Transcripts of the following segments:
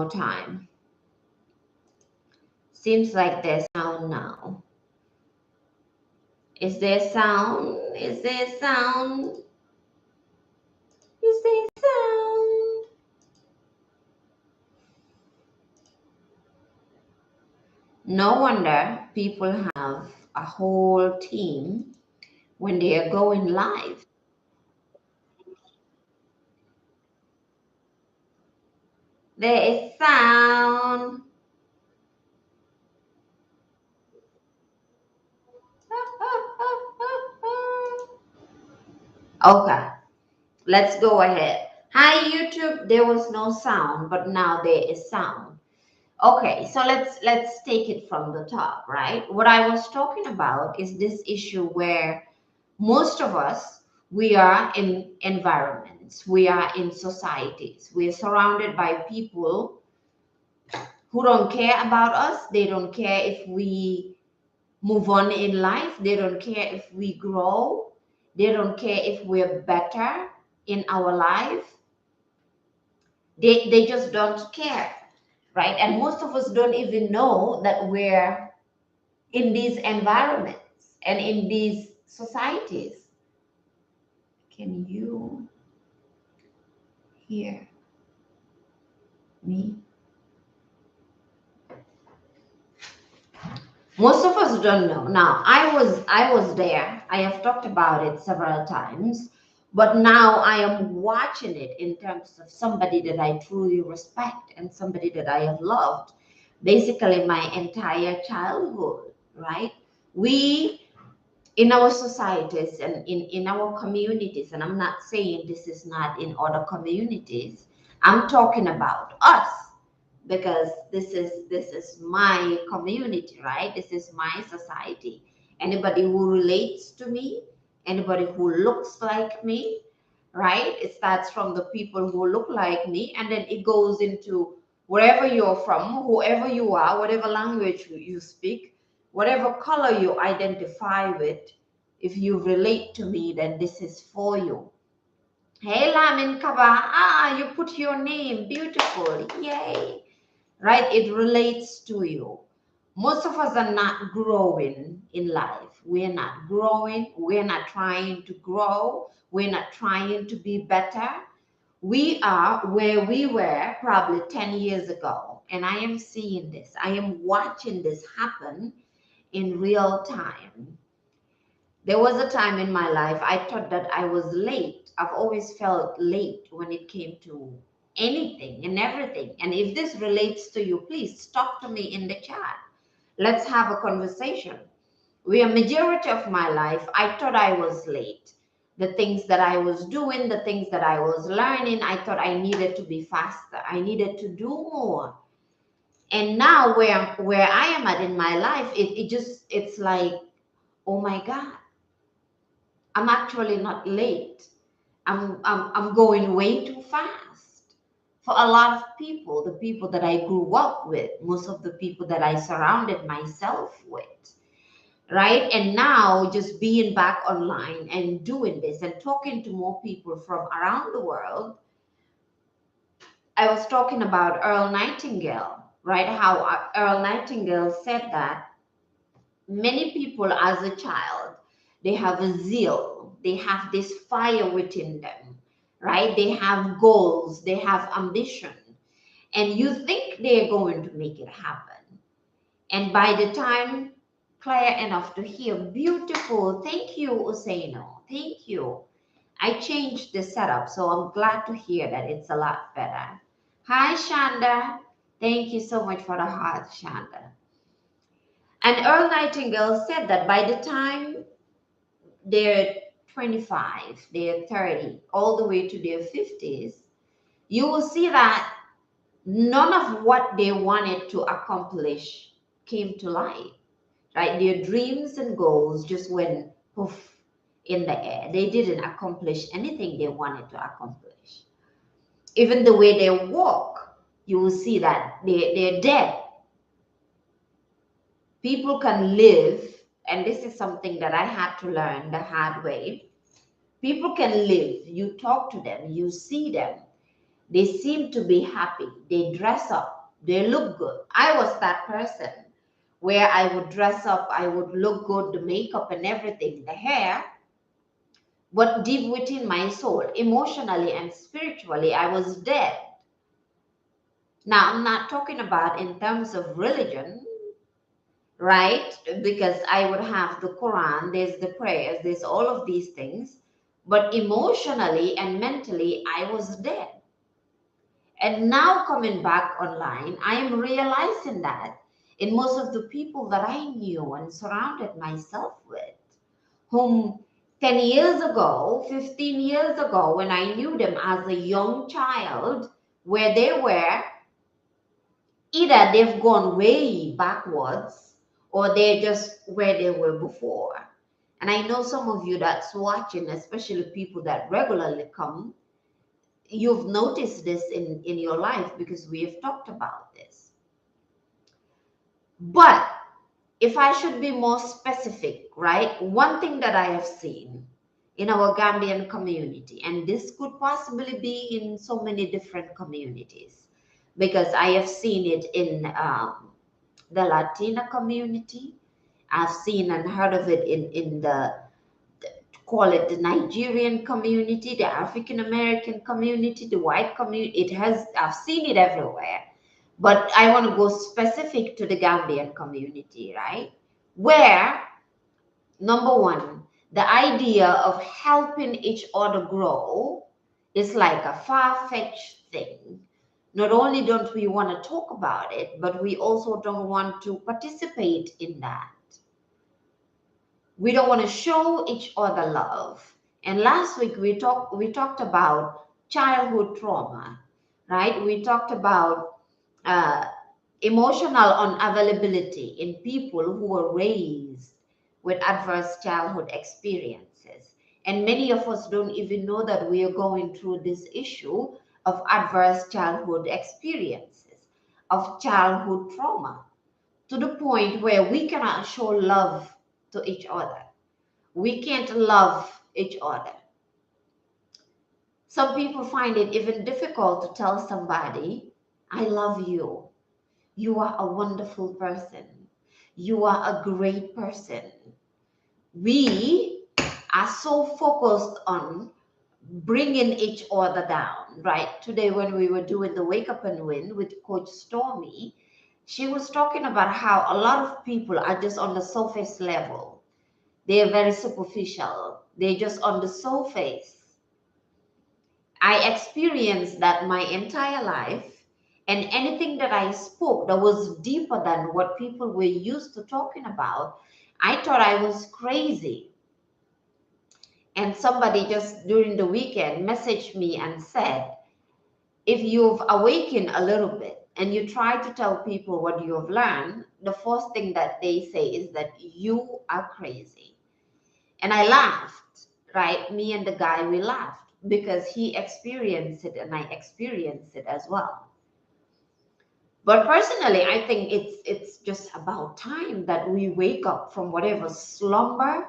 more time. Seems like there's sound now. Is there sound? Is there sound? Is there sound? No wonder people have a whole team when they are going live. There is sound. Okay, let's go ahead. Hi YouTube, there was no sound, but now there is sound. Okay, so let's take it from the top, right? What I was talking about is this issue where most of us, we are in environments, we are in societies, we're surrounded by people who don't care about us. They don't care if we move on in life. They don't care if we grow. They don't care if we're better in our life. They just don't care, right? And most of us don't even know that we're in these environments and in these societies. Can you hear me? Most of us don't know. Now, I was there. I have talked about it several times, but now I am watching it in terms of somebody that I truly respect and somebody that I have loved basically my entire childhood, right? We in our societies and in our communities, and I'm not saying this is not in other communities, I'm talking about us because this is my community, right? This is my society. Anybody who relates to me, anybody who looks like me, right? It starts from the people who look like me, and then it goes into wherever you're from, whoever you are, whatever language you speak, whatever color you identify with. If you relate to me, then this is for you. Hey Lamin Kaba, you put your name, beautiful, yay, right? It relates to you. Most of us are not growing in life. We're not growing. We're not trying to grow. We're not trying to be better. We are where we were probably 10 years ago. And I am seeing this. I am watching this happen in real time. There was a time in my life I thought that I was late. I've always felt late when it came to anything and everything. And if this relates to you, please talk to me in the chat. Let's have a conversation. Where majority of my life, I thought I was late. The things that I was doing, the things that I was learning, I thought I needed to be faster. I needed to do more. And now where I am at in my life, it's like, oh my God, I'm actually not late. I'm going way too fast. For a lot of people, the people that I grew up with, most of the people that I surrounded myself with, right? And now just being back online and doing this and talking to more people from around the world. I was talking about Earl Nightingale, right? How Earl Nightingale said that many people as a child, they have a zeal, they have this fire within them, right? They have goals, they have ambition, and you think they're going to make it happen. And by the time clear enough to hear, beautiful, thank you, Usaino, thank you. I changed the setup, so I'm glad to hear that it's a lot better. Hi, Shanda. Thank you so much for the heart, Shanda. And Earl Nightingale said that by the time they're 25, they're 30, all the way to their 50s, you will see that none of what they wanted to accomplish came to light, right? Their dreams and goals just went poof in the air. They didn't accomplish anything they wanted to accomplish. Even the way they walk, you will see that they're dead. People can live, and this is something that I had to learn the hard way. People can live, you talk to them, you see them. They seem to be happy. They dress up. They look good. I was that person where I would dress up, I would look good, the makeup and everything, the hair. But deep within my soul, emotionally and spiritually, I was dead. Now, I'm not talking about in terms of religion, right? Because I would have the Quran, there's the prayers, there's all of these things. But emotionally and mentally, I was dead. And now coming back online, I am realizing that in most of the people that I knew and surrounded myself with, whom 10 years ago, 15 years ago, when I knew them as a young child, where they were, either they've gone way backwards or they're just where they were before. And I know some of you that's watching, especially people that regularly come, you've noticed this in your life because we have talked about this. But if I should be more specific, right? One thing that I have seen in our Gambian community, and this could possibly be in so many different communities, because I have seen it in the Latina community. I've seen and heard of it in the, call it the Nigerian community, the African American community, the white community. I've seen it everywhere. But I want to go specific to the Gambian community, right? Where, number one, the idea of helping each other grow is like a far-fetched thing. Not only don't we want to talk about it, but we also don't want to participate in that. We don't want to show each other love. And last week we talked about childhood trauma, right? We talked about uh, emotional unavailability in people who were raised with adverse childhood experiences. And many of us don't even know that we are going through this issue of adverse childhood experiences, of childhood trauma, to the point where we cannot show love to each other. We can't love each other. Some people find it even difficult to tell somebody, I love you. You are a wonderful person. You are a great person. We are so focused on bringing each other down, right? Today, when we were doing the Wake Up and Win with Coach Stormy, she was talking about how a lot of people are just on the surface level. They are very superficial. They're just on the surface. I experienced that my entire life, and anything that I spoke that was deeper than what people were used to talking about, I thought I was crazy. And somebody just during the weekend messaged me and said, if you've awakened a little bit and you try to tell people what you have learned, the first thing that they say is that you are crazy. And I laughed, right? Me and the guy, we laughed because he experienced it and I experienced it as well. But personally, I think it's just about time that we wake up from whatever slumber,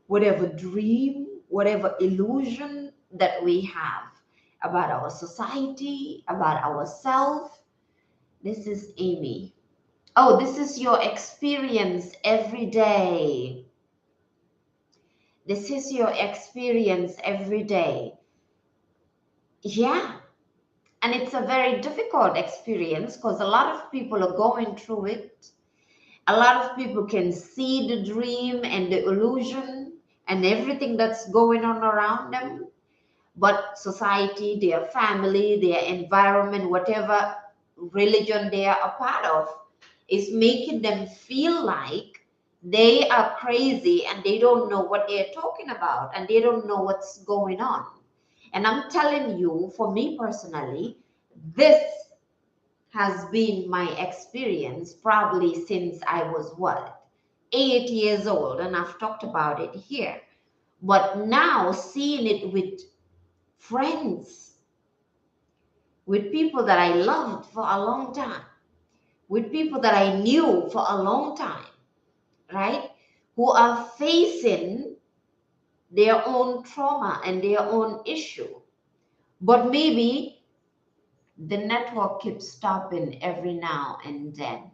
whatever dream, whatever illusion that we have about our society, about ourselves. This is Amy. Oh, this is your experience every day. This is your experience every day. Yeah. And it's a very difficult experience because a lot of people are going through it. A lot of people can see the dream and the illusion and everything that's going on around them. But society, their family, their environment, whatever religion they are a part of, is making them feel like they are crazy and they don't know what they're talking about and they don't know what's going on. And I'm telling you, for me personally, this has been my experience probably since I was what, 8 years old, and I've talked about it here. But now seeing it with friends, with people that I loved for a long time, with people that I knew for a long time, right? Who are facing their own trauma and their own issue. But maybe The network keeps stopping every now and then.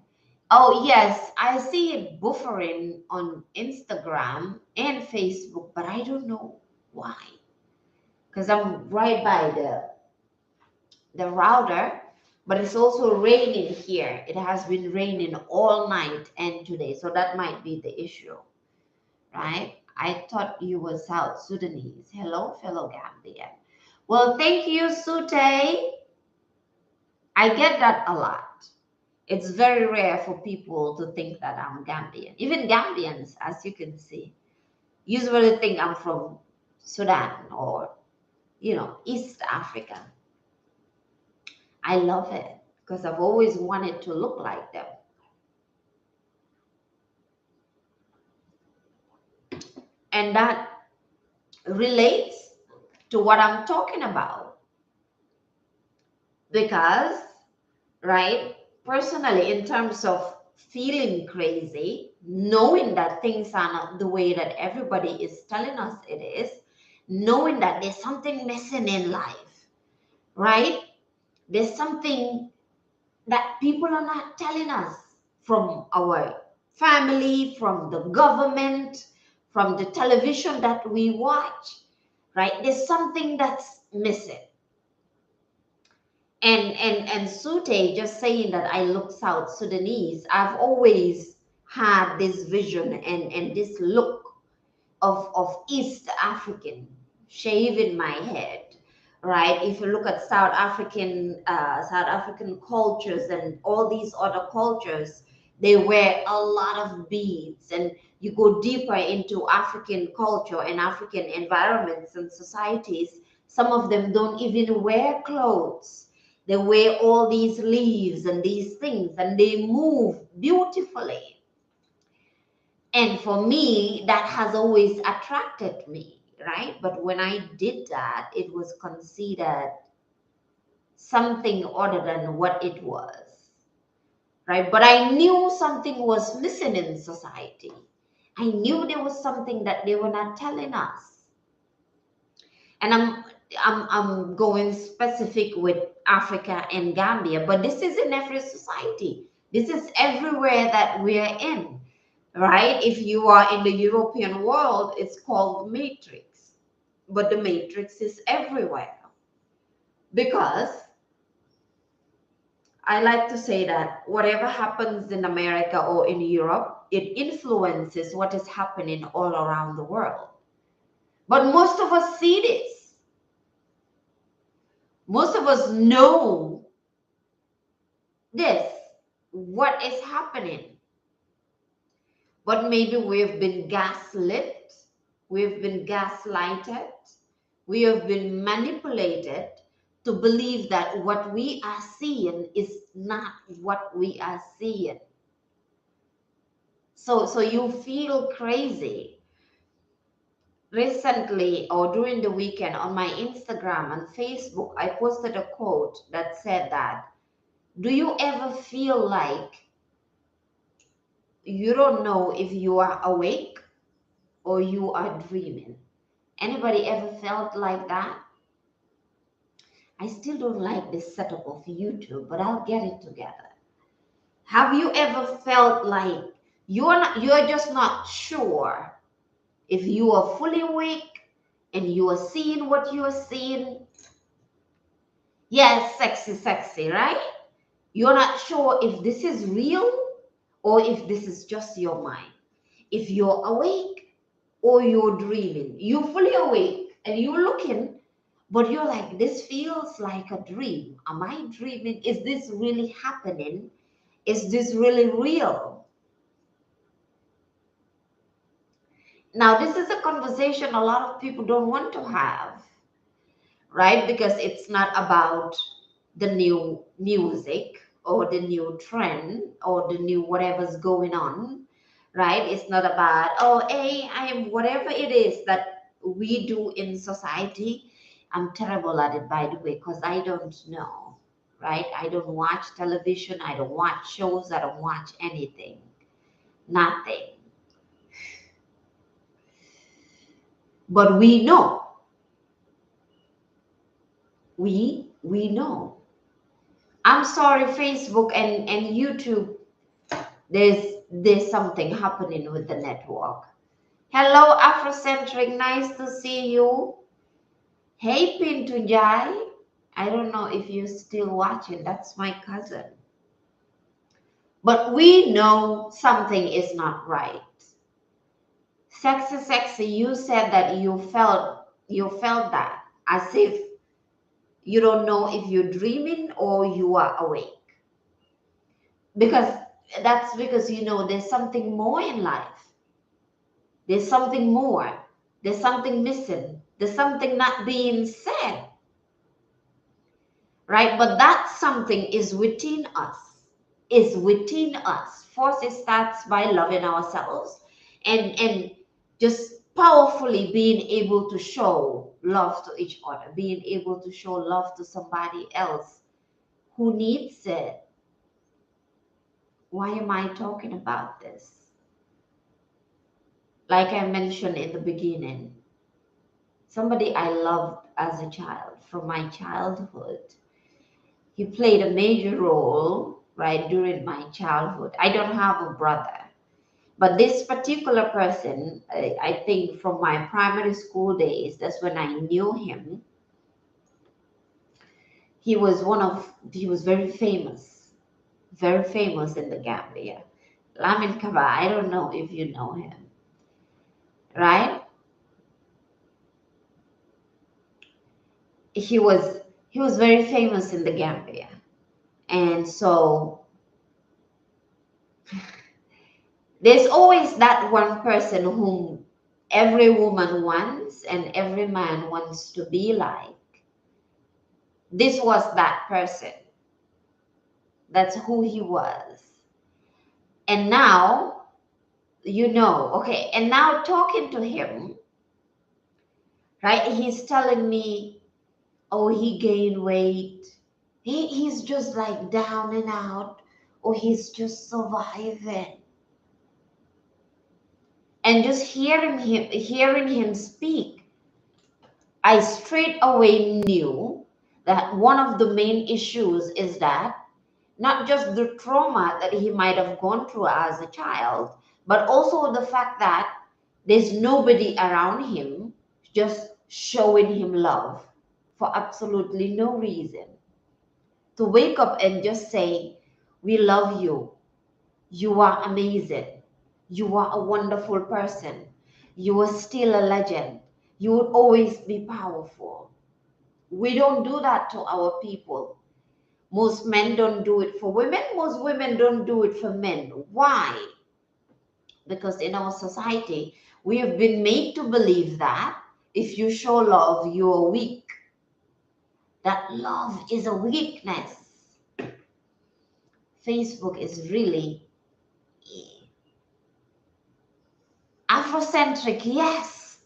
Oh, yes, I see it buffering on Instagram and Facebook, but I don't know why. Because I'm right by the router, but it's also raining here. It has been raining all night and today, so that might be the issue, right? I thought you were South Sudanese. Hello, fellow Gambian. Well, thank you, Sute. I get that a lot. It's very rare for people to think that I'm Gambian. Even Gambians, as you can see, usually think I'm from Sudan or, East Africa. I love it because I've always wanted to look like them. And that relates to what I'm talking about because, right, personally, in terms of feeling crazy, knowing that things are not the way that everybody is telling us it is, knowing that there's something missing in life, right? There's something that people are not telling us from our family, from the government, from the television that we watch, right? There's something that's missing. And Sute just saying that I look South Sudanese, I've always had this vision and this look of East African shaving my head, right? If you look at South African cultures and all these other cultures, they wear a lot of beads. And you go deeper into African culture and African environments and societies, some of them don't even wear clothes. They wear all these leaves and these things, and they move beautifully. And for me, that has always attracted me, right? But when I did that, it was considered something other than what it was, right? But I knew something was missing in society. I knew there was something that they were not telling us. And I'm going specific with Africa and Gambia, but this is in every society. This is everywhere that we're in, right? If you are in the European world, it's called matrix, but the matrix is everywhere because I like to say that whatever happens in America or in Europe, it influences what is happening all around the world. But most of us see this. Most of us know this, what is happening. But maybe we've been gaslit, we've been gaslighted, we have been manipulated to believe that what we are seeing is not what we are seeing. So you feel crazy. Recently or during the weekend on my Instagram and Facebook, I posted a quote that said that, do you ever feel like you don't know if you are awake or you are dreaming? Anybody ever felt like that? I still don't like this setup of YouTube, but I'll get it together. Have you ever felt like you're just not sure if you are fully awake and you are seeing what you are seeing? Yes, sexy, right? You're not sure if this is real or if this is just your mind. If you're awake or you're dreaming. You're fully awake and you're looking, but you're like, this feels like a dream. Am I dreaming? Is this really happening? Is this really real? Now, this is a conversation a lot of people don't want to have, right? Because it's not about the new music or the new trend or the new whatever's going on, right? It's not about, oh, hey, I am whatever it is that we do in society. I'm terrible at it, by the way, because I don't know, right? I don't watch television. I don't watch shows. I don't watch anything. Nothing. But we know. We know. I'm sorry, Facebook and YouTube, there's something happening with the network. Hello, Afrocentric, nice to see you. Hey, Pintunjai. I don't know if you're still watching. That's my cousin. But we know something is not right. Sexy, you said that you felt that as if you don't know if you're dreaming or you are awake. Because that's because there's something more in life. There's something more. There's something missing. There's something not being said. Right? But that something is within us. Is within us. First, it starts by loving ourselves and just powerfully being able to show love to each other, being able to show love to somebody else who needs it. Why am I talking about this? Like I mentioned in the beginning, somebody I loved as a child from my childhood. He played a major role, right, during my childhood. I don't have a brother, but this particular person, I think from my primary school days, that's when I knew him. He was very famous in the Gambia. Lamin Kaba, I don't know if you know him, right? He was he was very famous in the Gambia. And so there's always that one person whom every woman wants and every man wants to be like. This was that person. That's who he was. And now, okay, and now talking to him, right? He's telling me, oh, he gained weight. He's just like down and out, or he's just surviving. And just hearing him speak, I straight away knew that one of the main issues is that not just the trauma that he might have gone through as a child, but also the fact that there's nobody around him just showing him love for absolutely no reason. To wake up and just say, we love you. You are amazing. You are a wonderful person. You are still a legend. You will always be powerful. We don't do that to our people. Most men don't do it for women. Most women don't do it for men. Why? Because in our society, we have been made to believe that if you show love, you are weak. That love is a weakness. Facebook is really Afrocentric, yes.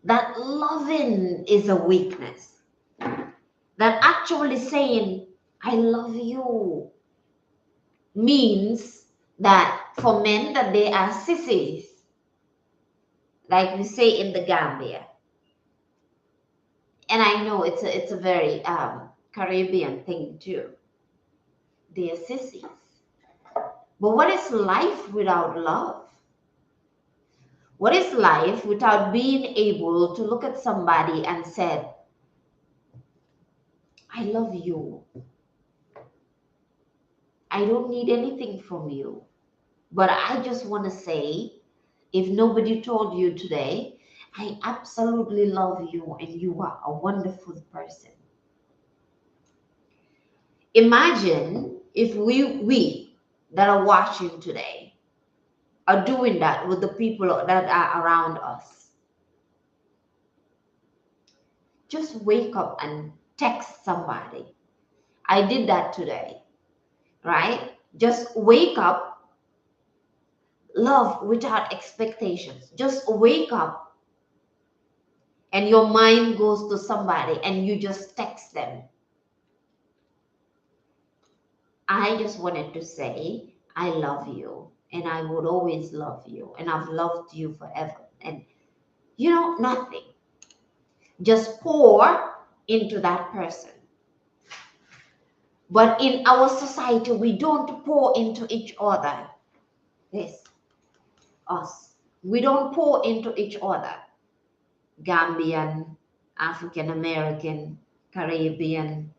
That loving is a weakness. That actually saying, I love you, means that for men that they are sissies, like we say in the Gambia. And I know it's a very Caribbean thing too. They are sissies. But what is life without love? What is life without being able to look at somebody and said, I love you. I don't need anything from you. But I just want to say, if nobody told you today, I absolutely love you and you are a wonderful person. Imagine if we that are watching today are doing that with the people that are around us. Just wake up and text somebody. I did that today, right? Just wake up, love without expectations. Just wake up and your mind goes to somebody and you just text them. I just wanted to say, I love you and I would always love you and I've loved you forever. And nothing. Just pour into that person. But in our society, we don't pour into each other. Yes, us. We don't pour into each other. Gambian, African American, Caribbean,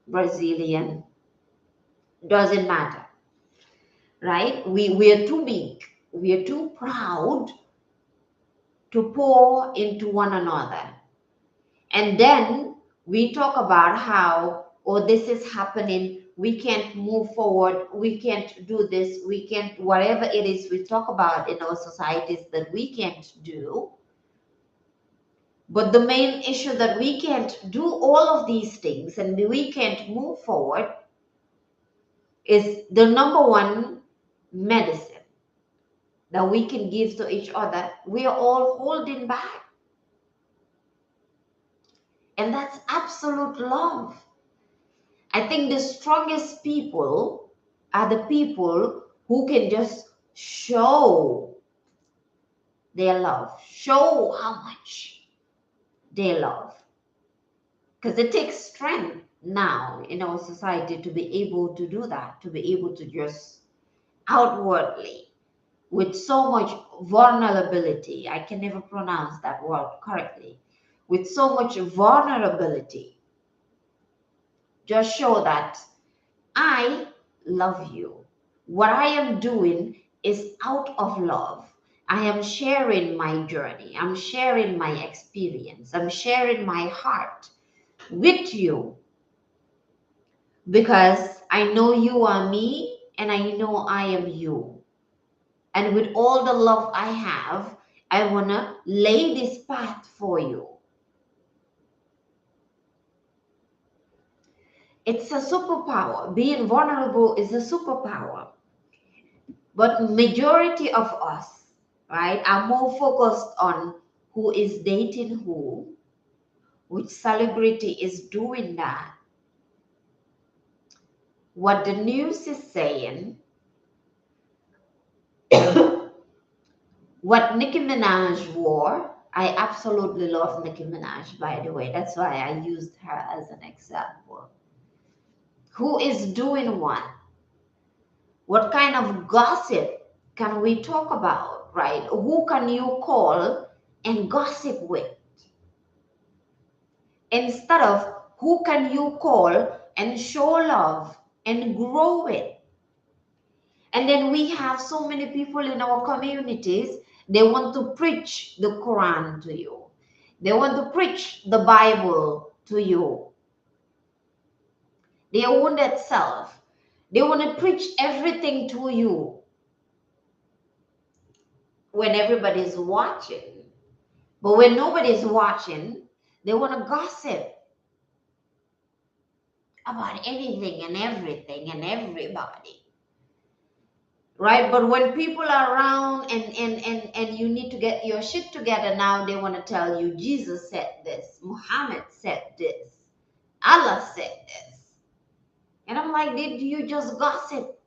Brazilian, doesn't matter, right? We are too big. We are too proud to pour into one another. And then we talk about how, oh, this is happening, we can't move forward, we can't do this, we can't, whatever it is we talk about in our societies that we can't do. But the main issue that we can't do all of these things and we can't move forward is the number one medicine that we can give to each other. We are all holding back. And that's absolute love. I think the strongest people are the people who can just show their love, show how much they love. Because it takes strength now in our society to be able to do that, to be able to just outwardly, with so much vulnerability, I can never pronounce that word correctly, with so much vulnerability, just show that I love you. What I am doing is out of love. I am sharing my journey. I'm sharing my experience. I'm sharing my heart with you because I know you are me and I know I am you. And with all the love I have, I want to lay this path for you. It's a superpower. Being vulnerable is a superpower. But majority of us, right, are more focused on who is dating who, which celebrity is doing that, what the news is saying, what Nicki Minaj wore. I absolutely love Nicki Minaj, by the way. That's why I used her as an example. Who is doing what? What kind of gossip can we talk about, right? Who can you call and gossip with? Instead of who can you call and show love and grow with? And then we have so many people in our communities, they want to preach the Quran to you. They want to preach the Bible to you. Their wounded self. They want to preach everything to you when everybody's watching. But when nobody's watching, they want to gossip about anything and everything and everybody. Right? But when people are around and you need to get your shit together now, they want to tell you Jesus said this, Muhammad said this, Allah said this. And I'm like, did you just gossip?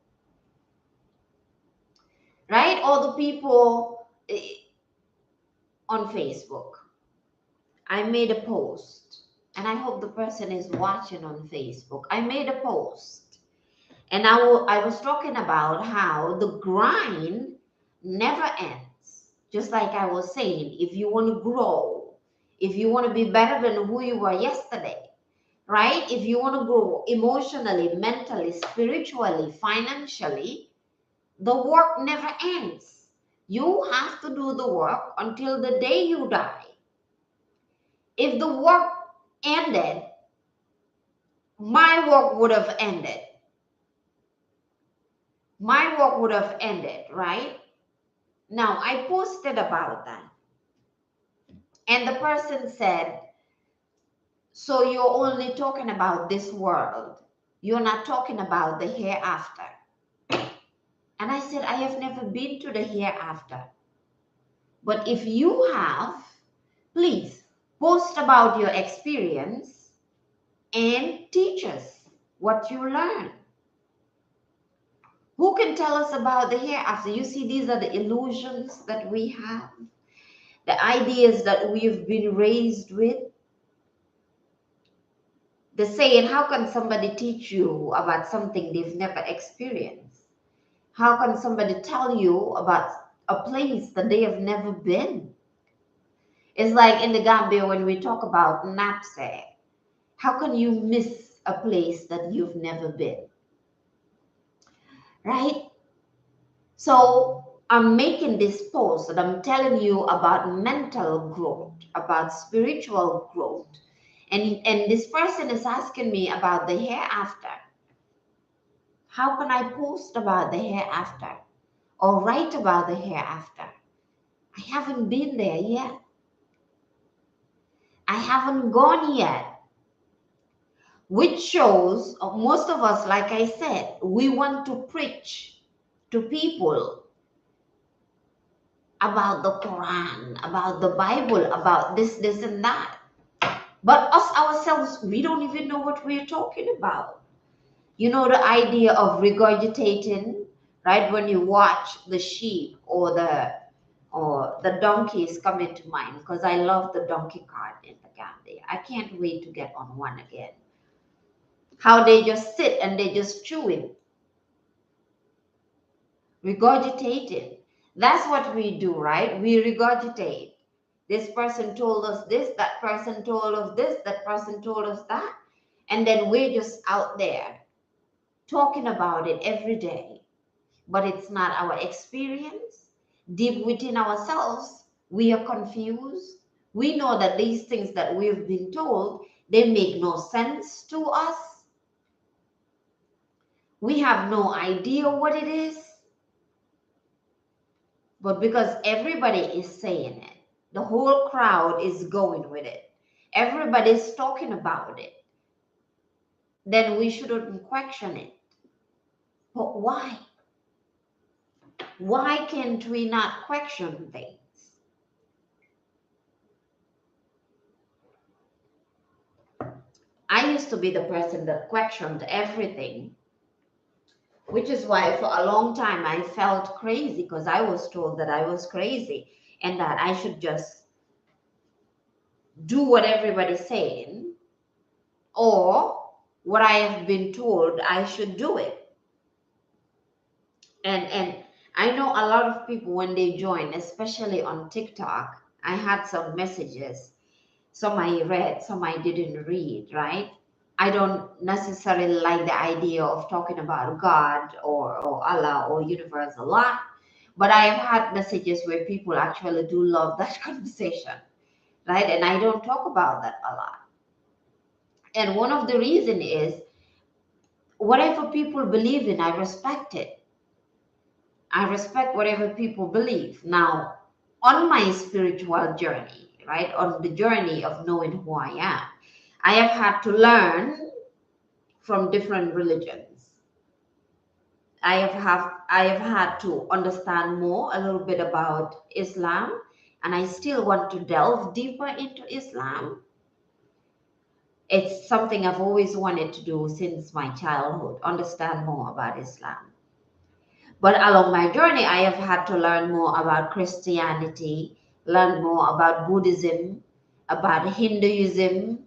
Right? All the people on Facebook. I made a post, and I hope the person is watching on Facebook. I made a post, and I was talking about how the grind never ends. Just like I was saying, if you want to grow, if you want to be better than who you were yesterday, right? If you want to grow emotionally, mentally, spiritually, financially, the work never ends. You have to do the work until the day you die. If the work ended, my work would have ended. My work would have ended, right? Now, I posted about that. And the person said, so you're only talking about this world. You're not talking about the hereafter. And I said, I have never been to the hereafter. But if you have, please post about your experience and teach us what you learned. Who can tell us about the hereafter? You see, these are the illusions that we have, the ideas that we've been raised with, The saying, how can somebody teach you about something they've never experienced? How can somebody tell you about a place that they have never been? It's like in the Gambia when we talk about knapsack. How can you miss a place that you've never been? Right? So I'm making this post and I'm telling you about mental growth, about spiritual growth. And this person is asking me about the hereafter. How can I post about the hereafter or write about the hereafter? I haven't been there yet. I haven't gone yet. Which shows most of us, like I said, we want to preach to people about the Quran, about the Bible, about this, and that. But us ourselves, we don't even know what we're talking about. You know, the idea of regurgitating, right? When you watch the sheep or the donkeys come into mind, because I love the donkey cart in the Gambia. I can't wait to get on one again. How they just sit and they just chewing, regurgitating. That's what we do, right? We regurgitate. This person told us this, that person told us this, that person told us that. And then we're just out there talking about it every day. But it's not our experience. Deep within ourselves, we are confused. We know that these things that we've been told, they make no sense to us. We have no idea what it is. But because everybody is saying it, the whole crowd is going with it, everybody's talking about it, then we shouldn't question it. But why? Why can't we not question things? I used to be the person that questioned everything, which is why for a long time I felt crazy because I was told that I was crazy and that I should just do what everybody's saying, or what I have been told I should do it. And I know a lot of people when they join, especially on TikTok, I had some messages. Some I read, some I didn't read, right? I don't necessarily like the idea of talking about God or Allah or universe a lot, but I have had messages where people actually do love that conversation, right? And I don't talk about that a lot. And one of the reason is whatever people believe in, I respect it. I respect whatever people believe. Now, on my spiritual journey, right, on the journey of knowing who I am, I have had to learn from different religions. I have had to understand more a little bit about Islam, and I still want to delve deeper into Islam. It's something I've always wanted to do since my childhood, understand more about Islam. But along my journey, I have had to learn more about Christianity, learn more about Buddhism, about Hinduism,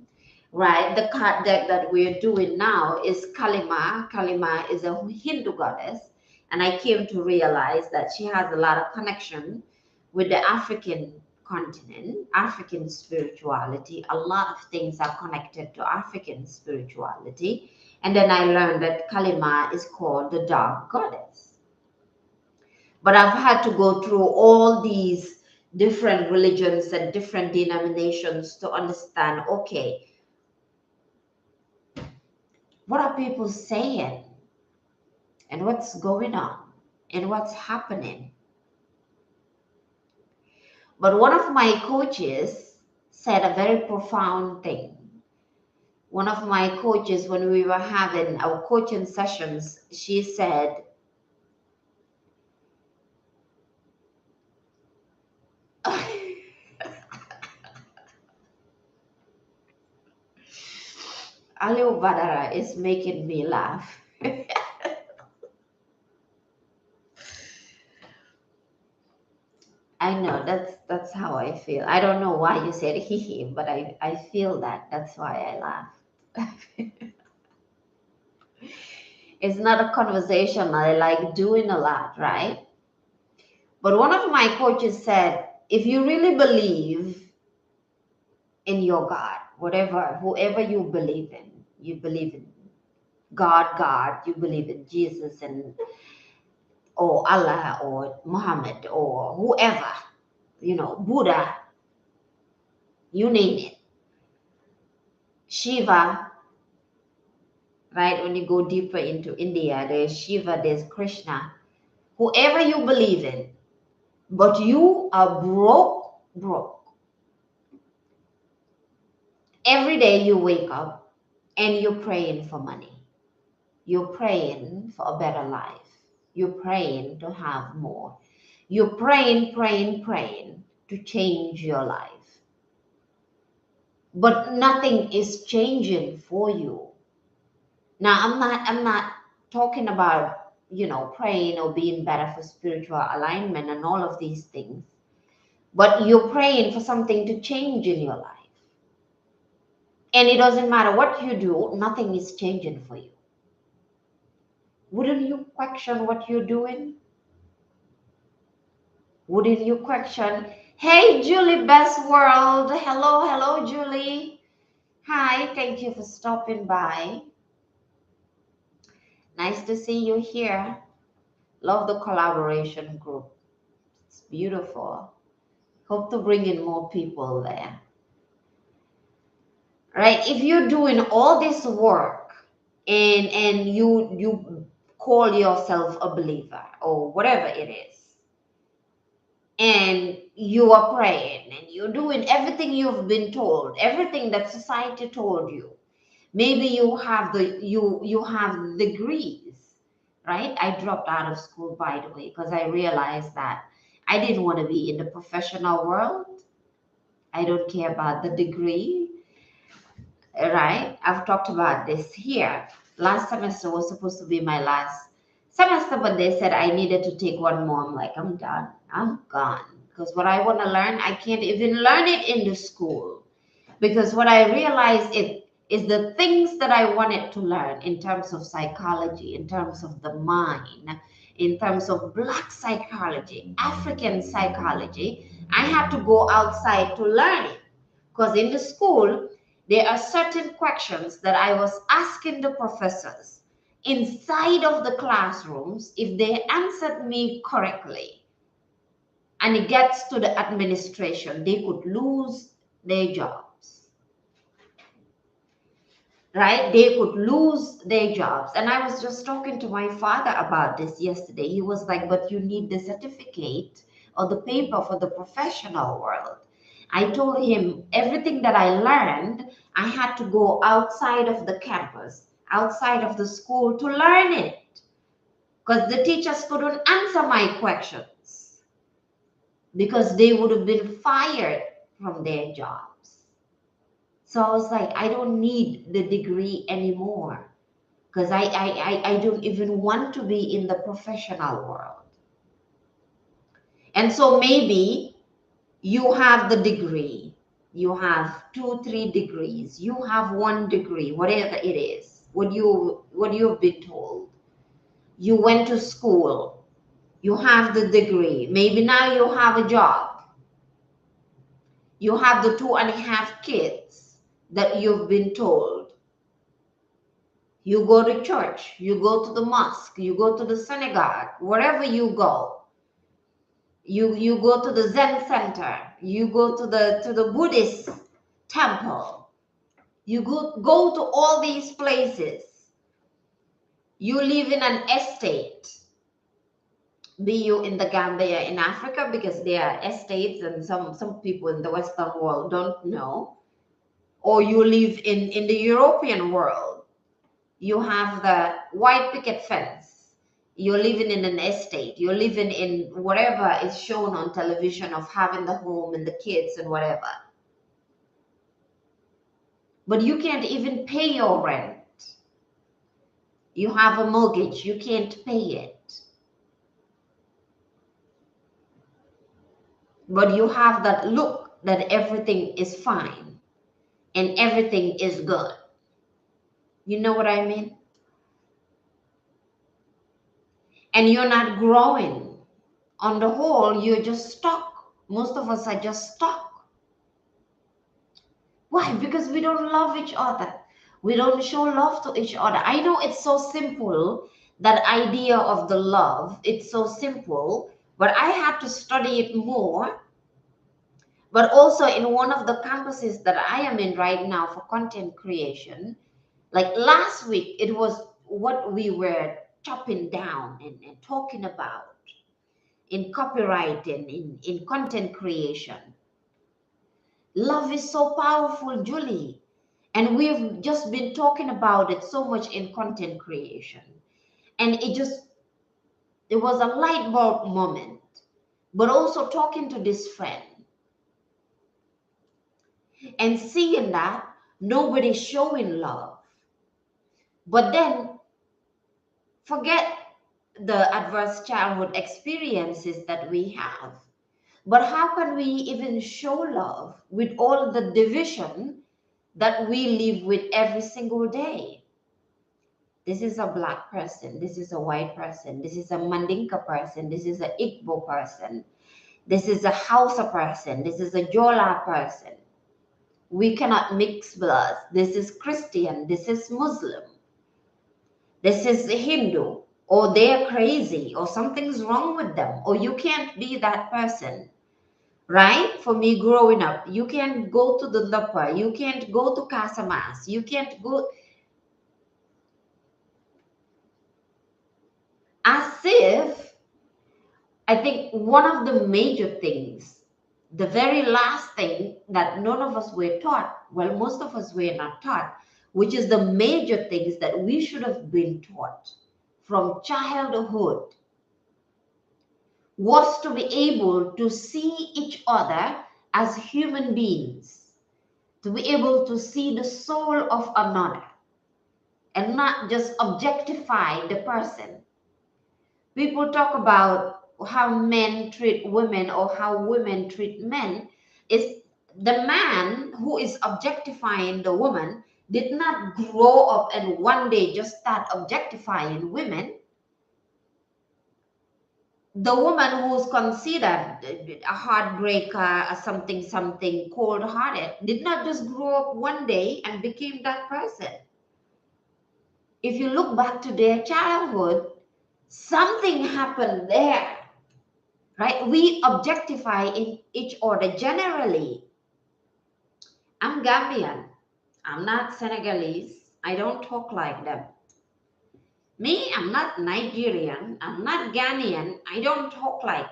right? The card deck that we're doing now is Kalima. Kalima is a Hindu goddess. And I came to realize that she has a lot of connection with the African continent, African spirituality. A lot of things are connected to African spirituality. And then I learned that Kalima is called the dark goddess. But I've had to go through all these different religions and different denominations to understand, okay, what are people saying and what's going on and what's happening? But one of my coaches said a very profound thing. One of my coaches, when we were having our coaching sessions, she said, Aliu Badara is making me laugh. I know that's how I feel. I don't know why you said hee hee, but I feel that. That's why I laugh. It's not a conversation I like doing a lot, right? But one of my coaches said, if you really believe in your God, whatever, whoever you believe in God, you believe in Jesus and or Allah or Muhammad or whoever, Buddha, you name it, Shiva, right? When you go deeper into India, there's Shiva, there's Krishna, whoever you believe in, but you are broke. Every day you wake up and you're praying for money. You're praying for a better life. You're praying to have more. You're praying to change your life. But nothing is changing for you. Now I'm not talking about, praying or being better for spiritual alignment and all of these things. But you're praying for something to change in your life. And it doesn't matter what you do, nothing is changing for you. Wouldn't you question what you're doing? Wouldn't you question, hey, Julie, best world. Hello, Julie. Hi, thank you for stopping by. Nice to see you here. Love the collaboration group. It's beautiful. Hope to bring in more people there. Right? If you're doing all this work and you call yourself a believer or whatever it is, and you are praying and you're doing everything you've been told, everything that society told you, maybe you have degrees, right? I dropped out of school, by the way, because I realized that I didn't want to be in the professional world. I don't care about the degree, right? I've talked about this here. Last semester was supposed to be my last semester, but they said I needed to take one more. I'm like, I'm done. I'm gone. Because what I want to learn, I can't even learn it in the school. Because what I realized is the things that I wanted to learn in terms of psychology, in terms of the mind, in terms of Black psychology, African psychology, I had to go outside to learn it. Because in the school, there are certain questions that I was asking the professors inside of the classrooms. If they answered me correctly and it gets to the administration, they could lose their jobs, right? They could lose their jobs. And I was just talking to my father about this yesterday. He was like, but you need the certificate or the paper for the professional world. I told him everything that I learned, I had to go outside of the campus, outside of the school to learn it, because the teachers couldn't answer my questions because they would have been fired from their jobs. So I was like, I don't need the degree anymore because I don't even want to be in the professional world. And so maybe you have the degree, you have 2, 3 degrees, you have 1 degree, whatever it is, what you've been told. You went to school, you have the degree, maybe now you have a job, you have the 2.5 kids that you've been told. You go to church, you go to the mosque, you go to the synagogue, wherever you go. You go to the Zen center, you go to the Buddhist temple, you go to all these places. You live in an estate, be you in the Gambia in Africa, because there are estates and some people in the Western world don't know, or you live in the European world. You have the white picket fence. You're living in an estate. You're living in whatever is shown on television of having the home and the kids and whatever. But you can't even pay your rent. You have a mortgage. You can't pay it. But you have that look that everything is fine and everything is good. You know what I mean? And you're not growing. On the whole, you're just stuck. Most of us are just stuck. Why? Because we don't love each other. We don't show love to each other. I know it's so simple, that idea of the love, it's so simple, but I had to study it more. But also in one of the campuses that I am in right now for content creation, like last week, it was what we were chopping down and talking about in copywriting, in content creation. Love is so powerful, Julie. And we've just been talking about it so much in content creation. And it was a light bulb moment. But also talking to this friend and seeing that nobody's showing love. But then forget the adverse childhood experiences that we have. But how can we even show love with all the division that we live with every single day? This is a black person, this is a white person, this is a Mandinka person, this is a Igbo person, this is a Hausa person, this is a Jola person. We cannot mix blood. This is Christian, this is Muslim, this is Hindu, or they're crazy, or something's wrong with them, or you can't be that person. Right? For me growing up, you can't go to the Lapa, you can't go to Casamas, you can't go, as if, I think one of the major things, the very last thing that none of us were taught, well, most of us were not taught, which is the major things that we should have been taught from childhood, was to be able to see each other as human beings, to be able to see the soul of another and not just objectify the person. People talk about how men treat women or how women treat men. Is the man who is objectifying the woman did not grow up and one day just start objectifying women. The woman who's considered a heartbreaker, a something cold-hearted, did not just grow up one day and became that person. If you look back to their childhood, something happened there, right? We objectify in each other generally. I'm Gambian. I'm not Senegalese. I don't talk like them. Me, I'm not Nigerian. I'm not Ghanaian. I don't talk like.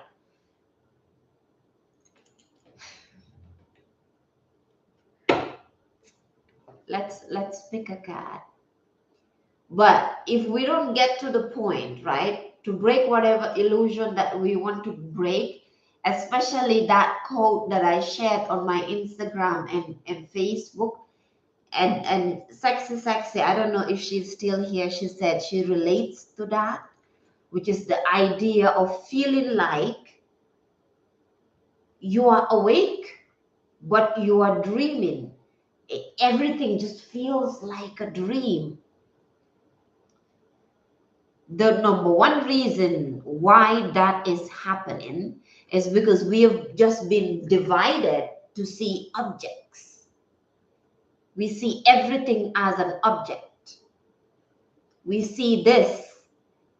Let's pick a card. But if we don't get to the point, right, to break whatever illusion that we want to break, especially that quote that I shared on my Instagram and Facebook, and sexy, I don't know if she's still here. She said she relates to that, which is the idea of feeling like you are awake, but you are dreaming. Everything just feels like a dream. The number one reason why that is happening is because we have just been divided to see objects. We see everything as an object. We see this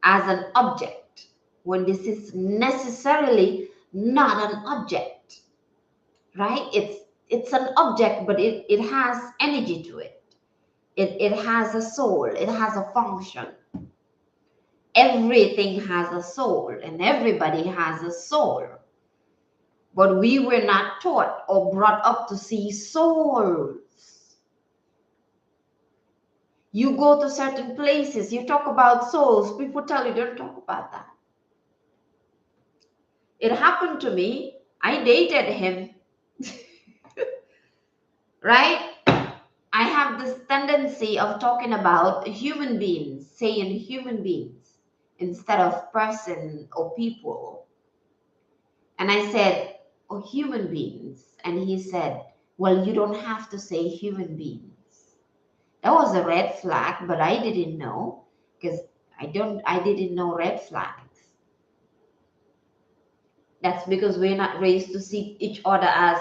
as an object when this is necessarily not an object, right? It's an object, but it has energy to it. It has a soul, it has a function. Everything has a soul and everybody has a soul. But we were not taught or brought up to see souls. You go to certain places, you talk about souls, people tell you don't talk about that. It happened to me. I dated him. Right? I have this tendency of talking about human beings, saying human beings instead of person or people. And I said, oh, human beings. And he said, well, you don't have to say human beings. That was a red flag, but I didn't know because I didn't know red flags. That's because we're not raised to see each other as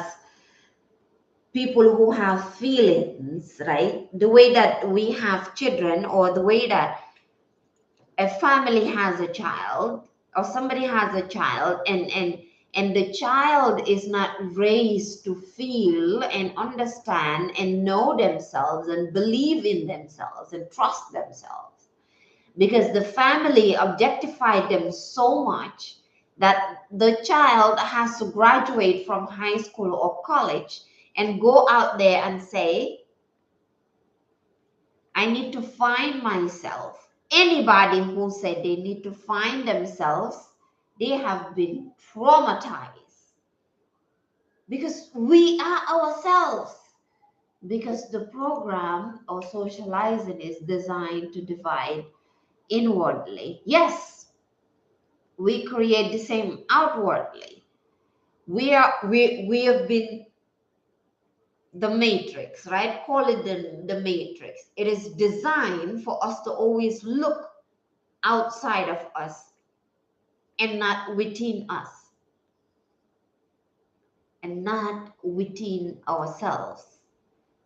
people who have feelings, right? The way that we have children, or the way that a family has a child, or somebody has a child, and the child is not raised to feel and understand and know themselves and believe in themselves and trust themselves, because the family objectified them so much that the child has to graduate from high school or college and go out there and say, I need to find myself. Anybody who said they need to find themselves, they have been traumatized, because we are ourselves. Because the program or socializing is designed to divide inwardly. Yes, we create the same outwardly. We have been the matrix, right? Call it the matrix. It is designed for us to always look outside of us and not within us, and not within ourselves,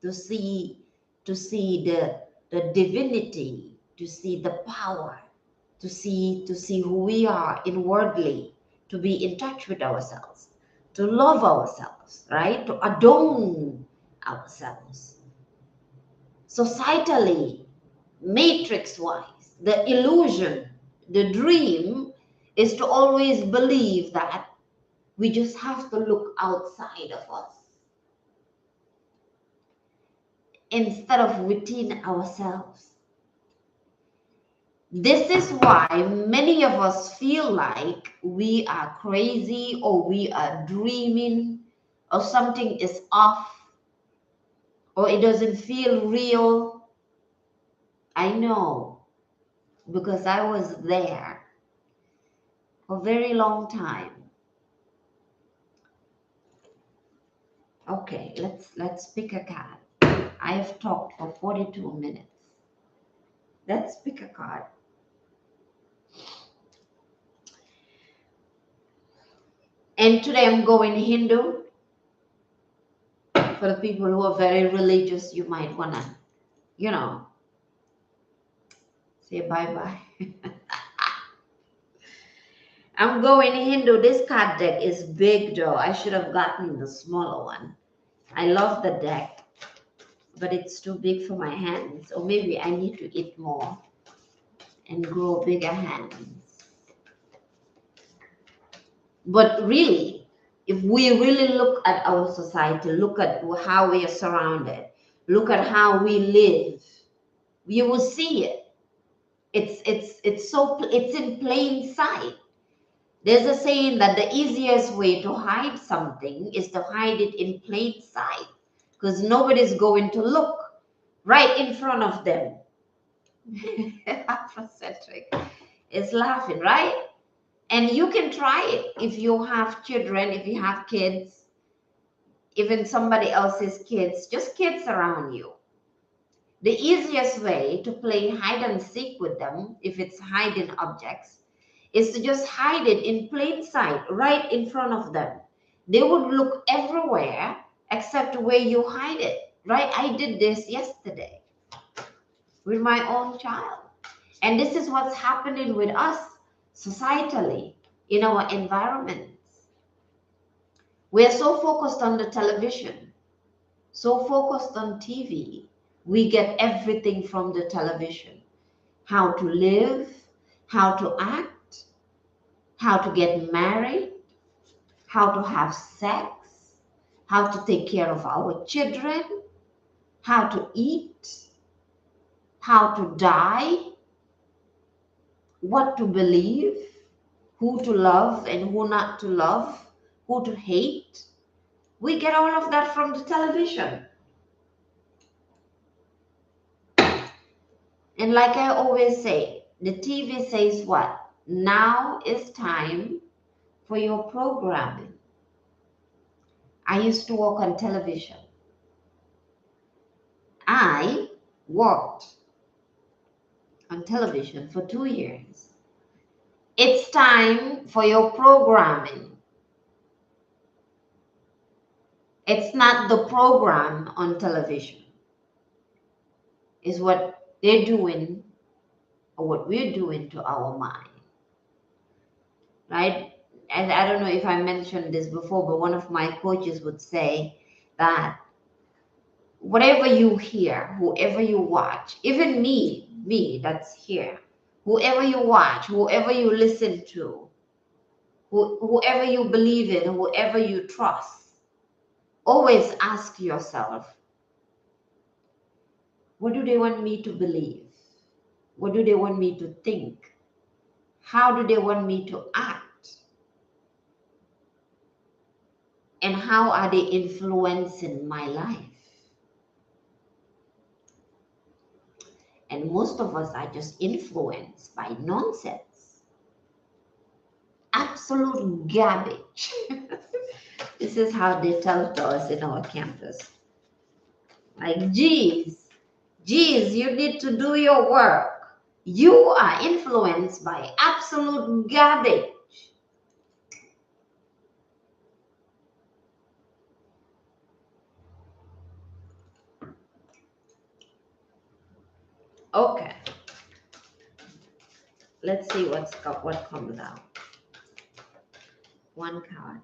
to see the divinity, to see the power, to see who we are inwardly, to be in touch with ourselves, to love ourselves, right? To adorn ourselves. Societally, matrix wise, the illusion, the dream is to always believe that we just have to look outside of us instead of within ourselves. This is why many of us feel like we are crazy, or we are dreaming, or something is off, or it doesn't feel real. I know, because I was there for a very long time. Okay, let's pick a card. I have talked for 42 minutes. Let's pick a card. And today I'm going Hindu. For the people who are very religious, you might wanna, say bye-bye. I'm going Hindu. This card deck is big though. I should have gotten the smaller one. I love the deck, but it's too big for my hands. Or maybe I need to eat more and grow bigger hands. But really, if we really look at our society, look at how we are surrounded, look at how we live, you will see it. It's in plain sight. There's a saying that the easiest way to hide something is to hide it in plain sight, because nobody's going to look right in front of them. Afrocentric is laughing, right? And you can try it if you have children, if you have kids, even somebody else's kids, just kids around you. The easiest way to play hide and seek with them, if it's hiding objects, is to just hide it in plain sight, right in front of them. They would look everywhere except where you hide it, right? I did this yesterday with my own child. And this is what's happening with us societally in our environments. We're so focused on the television, so focused on TV. We get everything from the television. How to live, how to act, how to get married, how to have sex, how to take care of our children, how to eat, how to die, what to believe, who to love and who not to love, who to hate. We get all of that from the television. And like I always say, the TV says what? Now is time for your programming. I used to work on television. I worked on television for 2 years. It's time for your programming. It's not the program on television. It's what they're doing or what we're doing to our mind. Right? And I don't know if I mentioned this before, but one of my coaches would say that whatever you hear, whoever you watch, even me that's here, whoever you watch, whoever you listen to, whoever you believe in, whoever you trust, always ask yourself, what do they want me to believe? What do they want me to think? How do they want me to act? And how are they influencing my life? And most of us are just influenced by nonsense. Absolute garbage. This is how they tell to us in our campus. Like, geez, you need to do your work. You are influenced by absolute garbage. Okay. Let's see what comes out. One card.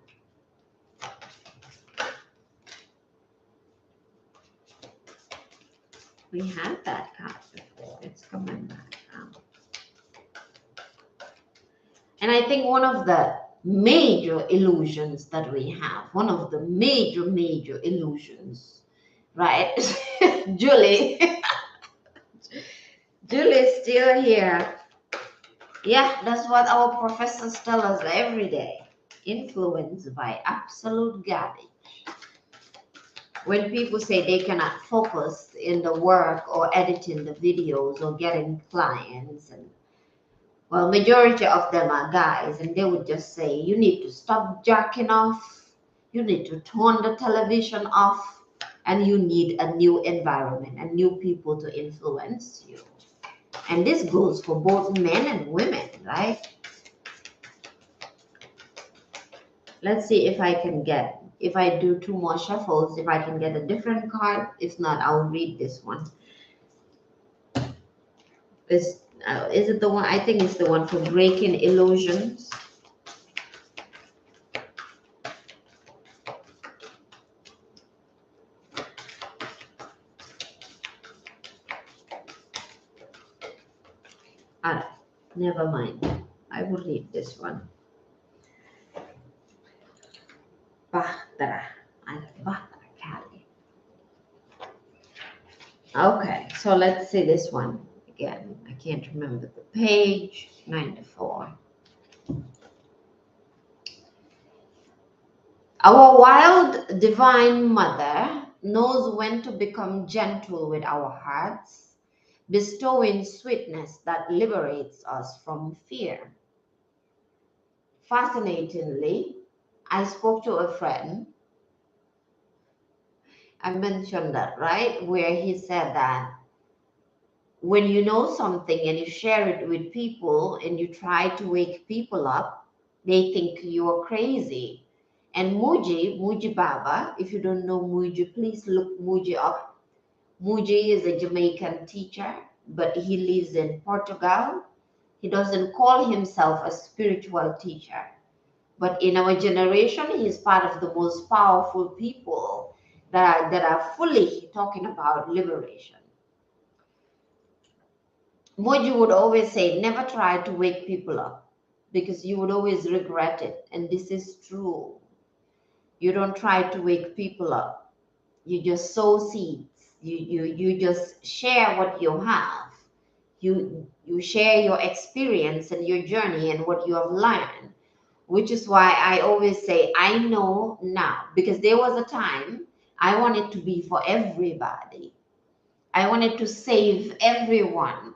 We had that card before. It's coming back out. And I think one of the major illusions that we have, one of the major illusions, right? Julie's still here. Yeah, that's what our professors tell us every day. Influenced by absolute garbage. When people say they cannot focus in the work or editing the videos or getting clients, and well, majority of them are guys, and they would just say, you need to stop jacking off, you need to turn the television off, and you need a new environment and new people to influence you. And this goes for both men and women, right? Let's see if I can get, if I do 2 more shuffles, if I can get a different card. If not, I'll read this one. Is it the one? I think it's the one for breaking illusions. All right, never mind. I will read this one. Bahtara. Okay, so let's see this one again. I can't remember the page. 94. Our wild divine mother knows when to become gentle with our hearts, bestowing sweetness that liberates us from fear. Fascinatingly, I spoke to a friend. I mentioned that, right? Where he said that when you know something and you share it with people and you try to wake people up, they think you're crazy. And Muji Baba, if you don't know Muji, please look Muji up. Muji is a Jamaican teacher, but he lives in Portugal. He doesn't call himself a spiritual teacher. But in our generation, he is part of the most powerful people that are fully talking about liberation. Moji would always say, never try to wake people up because you would always regret it. And this is true. You don't try to wake people up. You just sow seeds. You just share what you have. You share your experience and your journey and what you have learned, which is why I always say, I know now, because there was a time I wanted to be for everybody. I wanted to save everyone.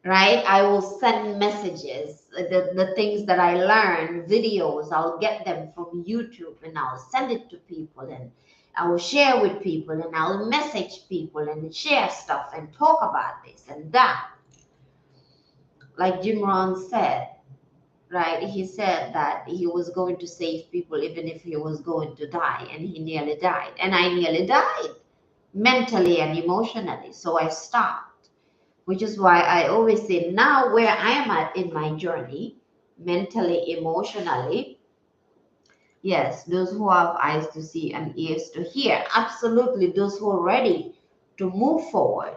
Right? I will send messages, the things that I learn, videos, I'll get them from YouTube and I'll send it to people. And I will share with people and I'll message people and share stuff and talk about this and that. Like Jim Rohn said, right? He said that he was going to save people even if he was going to die, and he nearly died. And I nearly died mentally and emotionally. So I stopped, which is why I always say now where I am at in my journey, mentally, emotionally, yes, those who have eyes to see and ears to hear, absolutely, those who are ready to move forward.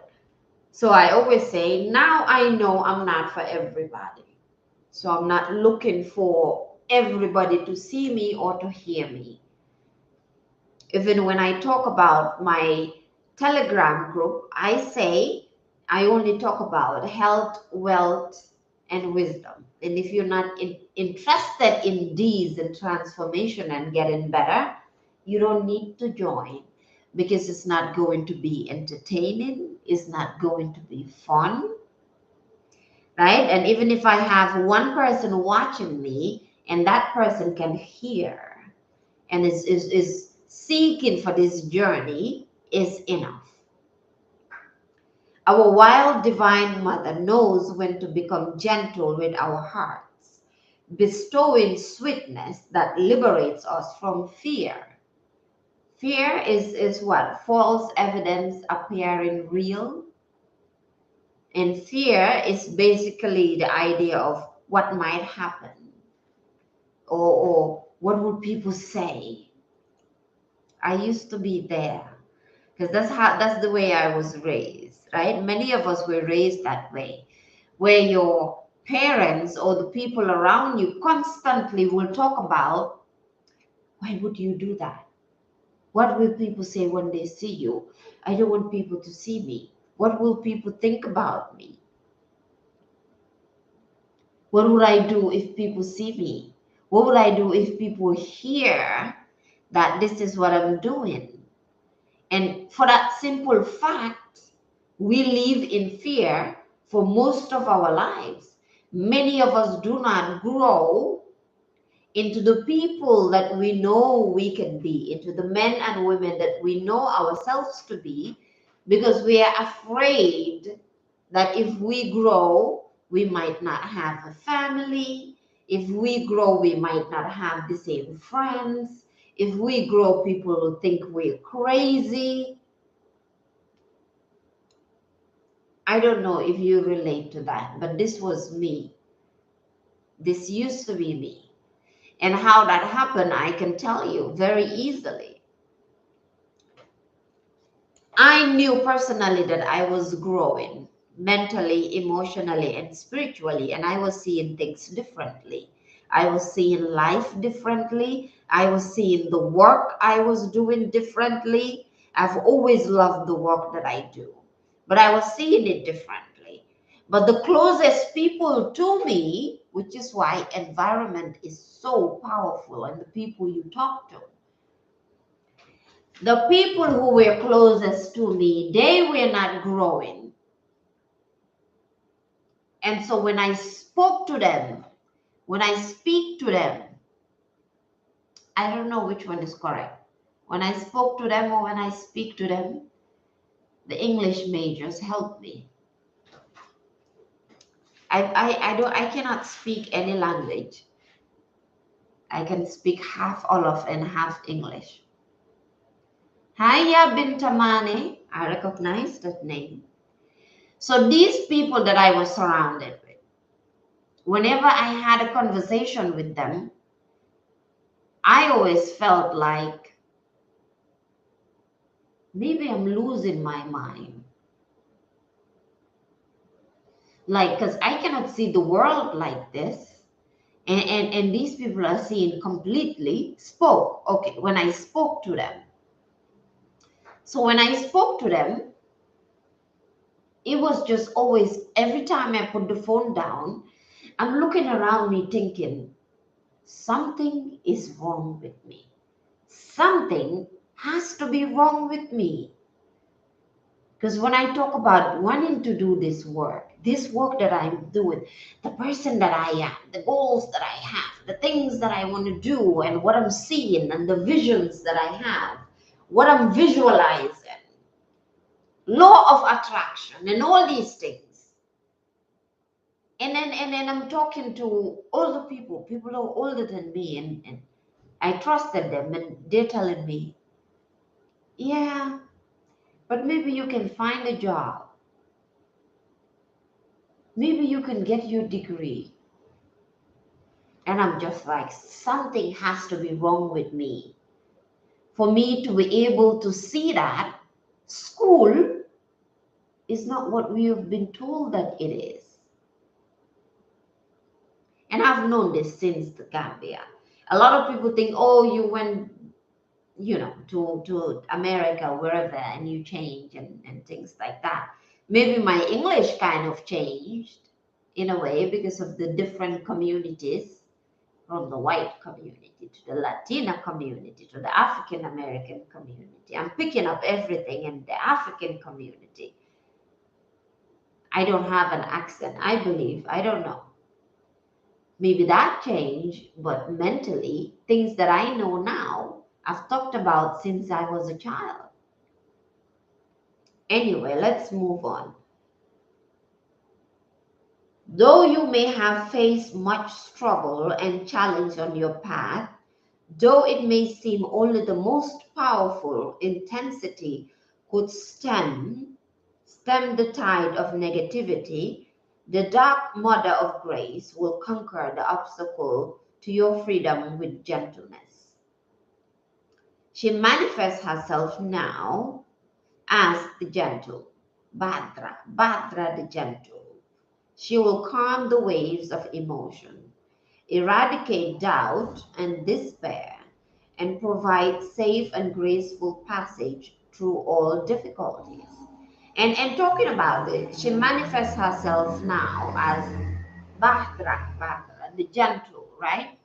So I always say, now I know I'm not for everybody. So I'm not looking for everybody to see me or to hear me. Even when I talk about my Telegram group, I say I only talk about health, wealth, and wisdom. And if you're not interested in these and transformation and getting better, you don't need to join, because it's not going to be entertaining, it's not going to be fun, right? And even if I have one person watching me and that person can hear and is seeking for this journey, is enough. Our wild divine mother knows when to become gentle with our hearts, bestowing sweetness that liberates us from fear. Fear is what? False evidence appearing real. And fear is basically the idea of what might happen, or what would people say. I used to be there, because that's the way I was raised, right? Many of us were raised that way, where your parents or the people around you constantly will talk about, why would you do that? What will people say when they see you? I don't want people to see me. What will people think about me? What would I do if people see me? What would I do if people hear that this is what I'm doing? And for that simple fact, we live in fear for most of our lives. Many of us do not grow into the people that we know we can be, into the men and women that we know ourselves to be, because we are afraid that if we grow, we might not have a family. If we grow, we might not have the same friends. If we grow, people will think we're crazy. I don't know if you relate to that, but this was me. This used to be me. And how that happened, I can tell you very easily. I knew personally that I was growing mentally, emotionally, and spiritually, and I was seeing things differently. I was seeing life differently. I was seeing the work I was doing differently. I've always loved the work that I do, but I was seeing it differently. But the closest people to me, which is why environment is so powerful, and the people you talk to, the people who were closest to me, they were not growing. And so when I spoke to them, when I speak to them, I don't know which one is correct. When I spoke to them or when I speak to them, the English majors help me. I cannot speak any language. I can speak half Olaf and half English. Haya Bintamane, I recognize that name. So these people that I was surrounded with, whenever I had a conversation with them, I always felt like maybe I'm losing my mind. Like, because I cannot see the world like this. And these people are seeing completely spoke. Okay, when I spoke to them. So when I spoke to them, it was just always, every time I put the phone down, I'm looking around me thinking, something is wrong with me. Something has to be wrong with me. Because when I talk about wanting to do this work that I'm doing, the person that I am, the goals that I have, the things that I want to do, and what I'm seeing, and the visions that I have, what I'm visualizing, law of attraction, and all these things. And then I'm talking to older people who are older than me, and I trusted them, and they're telling me, yeah, but maybe you can find a job. Maybe you can get your degree. And I'm just like, something has to be wrong with me for me to be able to see that school is not what we have been told that it is. And I've known this since the Gambia. A lot of people think, oh, you went, to America, wherever, and you change and things like that. Maybe my English kind of changed in a way because of the different communities, from the white community to the Latina community to the African American community. I'm picking up everything in the African community. I don't have an accent, I believe. I don't know. Maybe that changed, but mentally, things that I know now, I've talked about since I was a child. Anyway, let's move on. Though you may have faced much struggle and challenge on your path, though it may seem only the most powerful intensity could stem the tide of negativity, the dark mother of grace will conquer the obstacle to your freedom with gentleness. She manifests herself now as the gentle, Bhadra the gentle. She will calm the waves of emotion, eradicate doubt and despair, and provide safe and graceful passage through all difficulties. And talking about it, she manifests herself now as Bhadra, the gentle, right?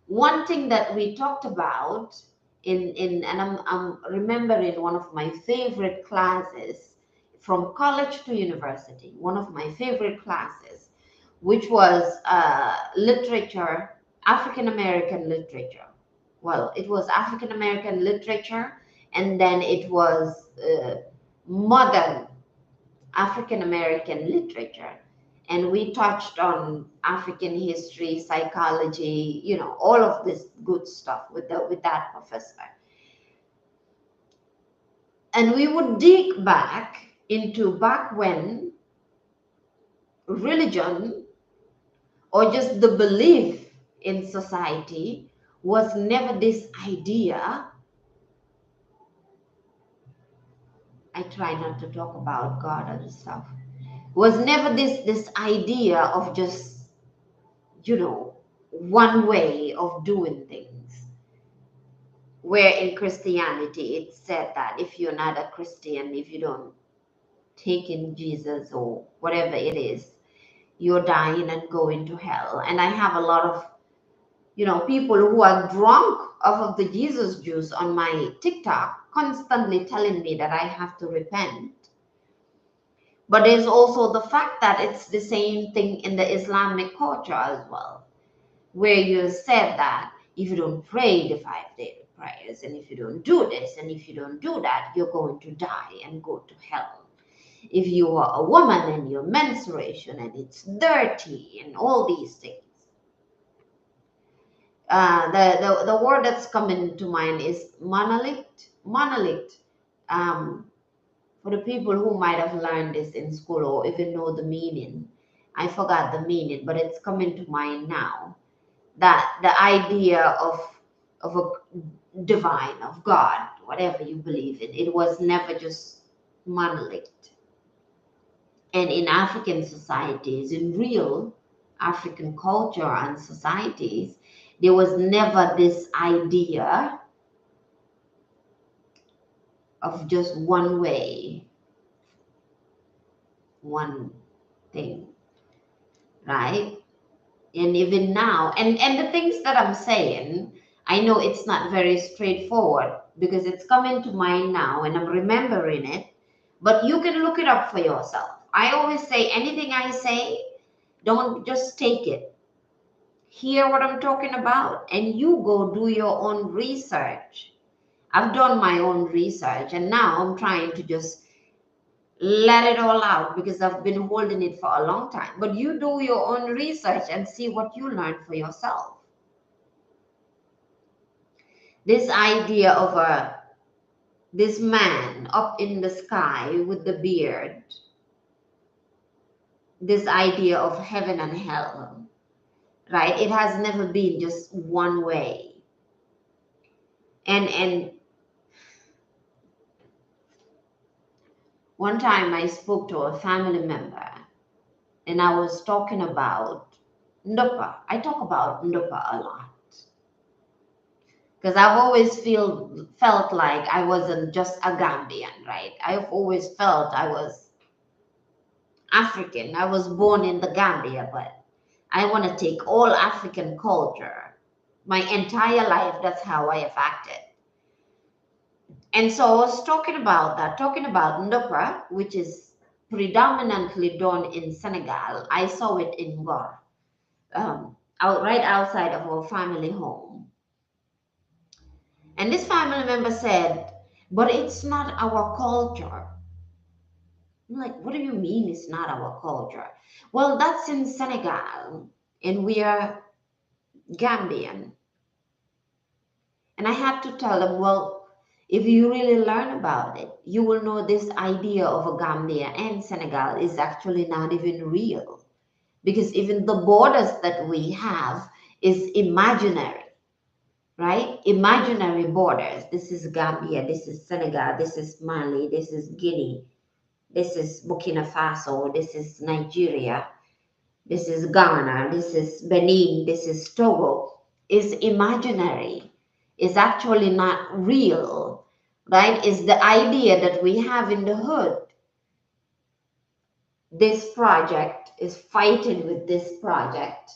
One thing that we talked about and I'm remembering one of my favorite classes from college to university, one of my favorite classes, which was literature, African American literature. Well, it was African American literature, and then it was modern African American literature. And we touched on African history, psychology, all of this good stuff with that professor. And we would dig back when religion or just the belief in society was never this idea. I try not to talk about God and stuff. Was never this idea of just, one way of doing things. Where in Christianity it said that if you're not a Christian, if you don't take in Jesus or whatever it is, you're dying and going to hell. And I have a lot of people who are drunk off of the Jesus juice on my TikTok, constantly telling me that I have to repent. But there's also the fact that it's the same thing in the Islamic culture as well, where you said that if you don't pray the 5 daily prayers, and if you don't do this, and if you don't do that, you're going to die and go to hell. If you are a woman and your menstruation and it's dirty and all these things. The word that's coming to mind is monolith. For the people who might have learned this in school or even know the meaning, I forgot the meaning, but it's coming to mind now. That the idea of a divine, of God, whatever you believe in, it was never just monolith. And in African societies, in real African culture and societies, there was never this idea of just one way, one thing, right? And even now, and the things that I'm saying, I know it's not very straightforward because it's coming to mind now and I'm remembering it, but you can look it up for yourself. I always say anything I say, don't just take it. Hear what I'm talking about and you go do your own research. I've done my own research, and now I'm trying to just let it all out because I've been holding it for a long time. But you do your own research and see what you learn for yourself. This idea of this man up in the sky with the beard, this idea of heaven and hell, right? It has never been just one way. And one time I spoke to a family member and I was talking about Ndopa. I talk about Ndopa a lot because I've always felt like I wasn't just a Gambian, right? I've always felt I was African. I was born in the Gambia, but I want to take all African culture. My entire life, that's how I have acted. And so I was talking about that, talking about Ndopa, which is predominantly done in Senegal. I saw it in Ngor, right outside of our family home. And this family member said, but it's not our culture. I'm like, what do you mean it's not our culture? Well, that's in Senegal, and we are Gambian. And I had to tell them, well, if you really learn about it, you will know this idea of a Gambia and Senegal is actually not even real. Because even the borders that we have is imaginary, right? Imaginary borders. This is Gambia, this is Senegal, this is Mali, this is Guinea, this is Burkina Faso, this is Nigeria, this is Ghana, this is Benin, this is Togo. Is imaginary, is actually not real, right? Is the idea that we have in the hood. This project is fighting with this project.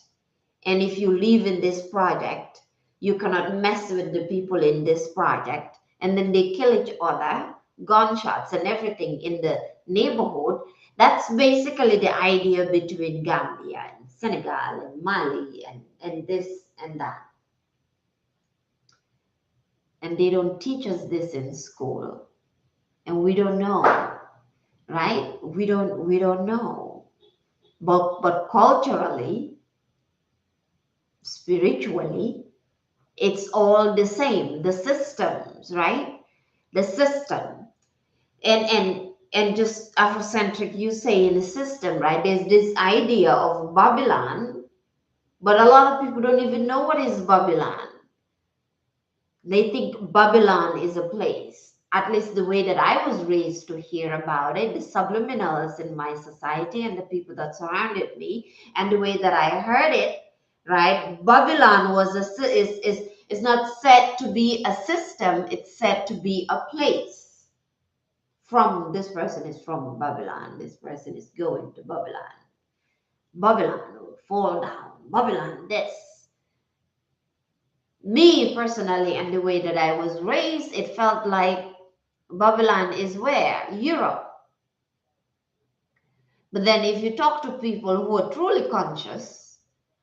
And if you live in this project, you cannot mess with the people in this project. And then they kill each other, gunshots and everything in the neighborhood. That's basically the idea between Gambia and Senegal and Mali and this and that. And they don't teach us this in school. And we don't know, right? We don't know. But culturally, spiritually, it's all the same. The systems, right? The system. And just Afrocentric, you say in the system, right? There's this idea of Babylon, but a lot of people don't even know what is Babylon. They think Babylon is a place, at least the way that I was raised to hear about it, the subliminals in my society and the people that surrounded me, and the way that I heard it, right? Babylon is not said to be a system, it's said to be a place. From this person is from Babylon, this person is going to Babylon. Babylon will fall down, Babylon this. Me personally, and the way that I was raised, it felt like Babylon is where? Europe. But then if you talk to people who are truly conscious,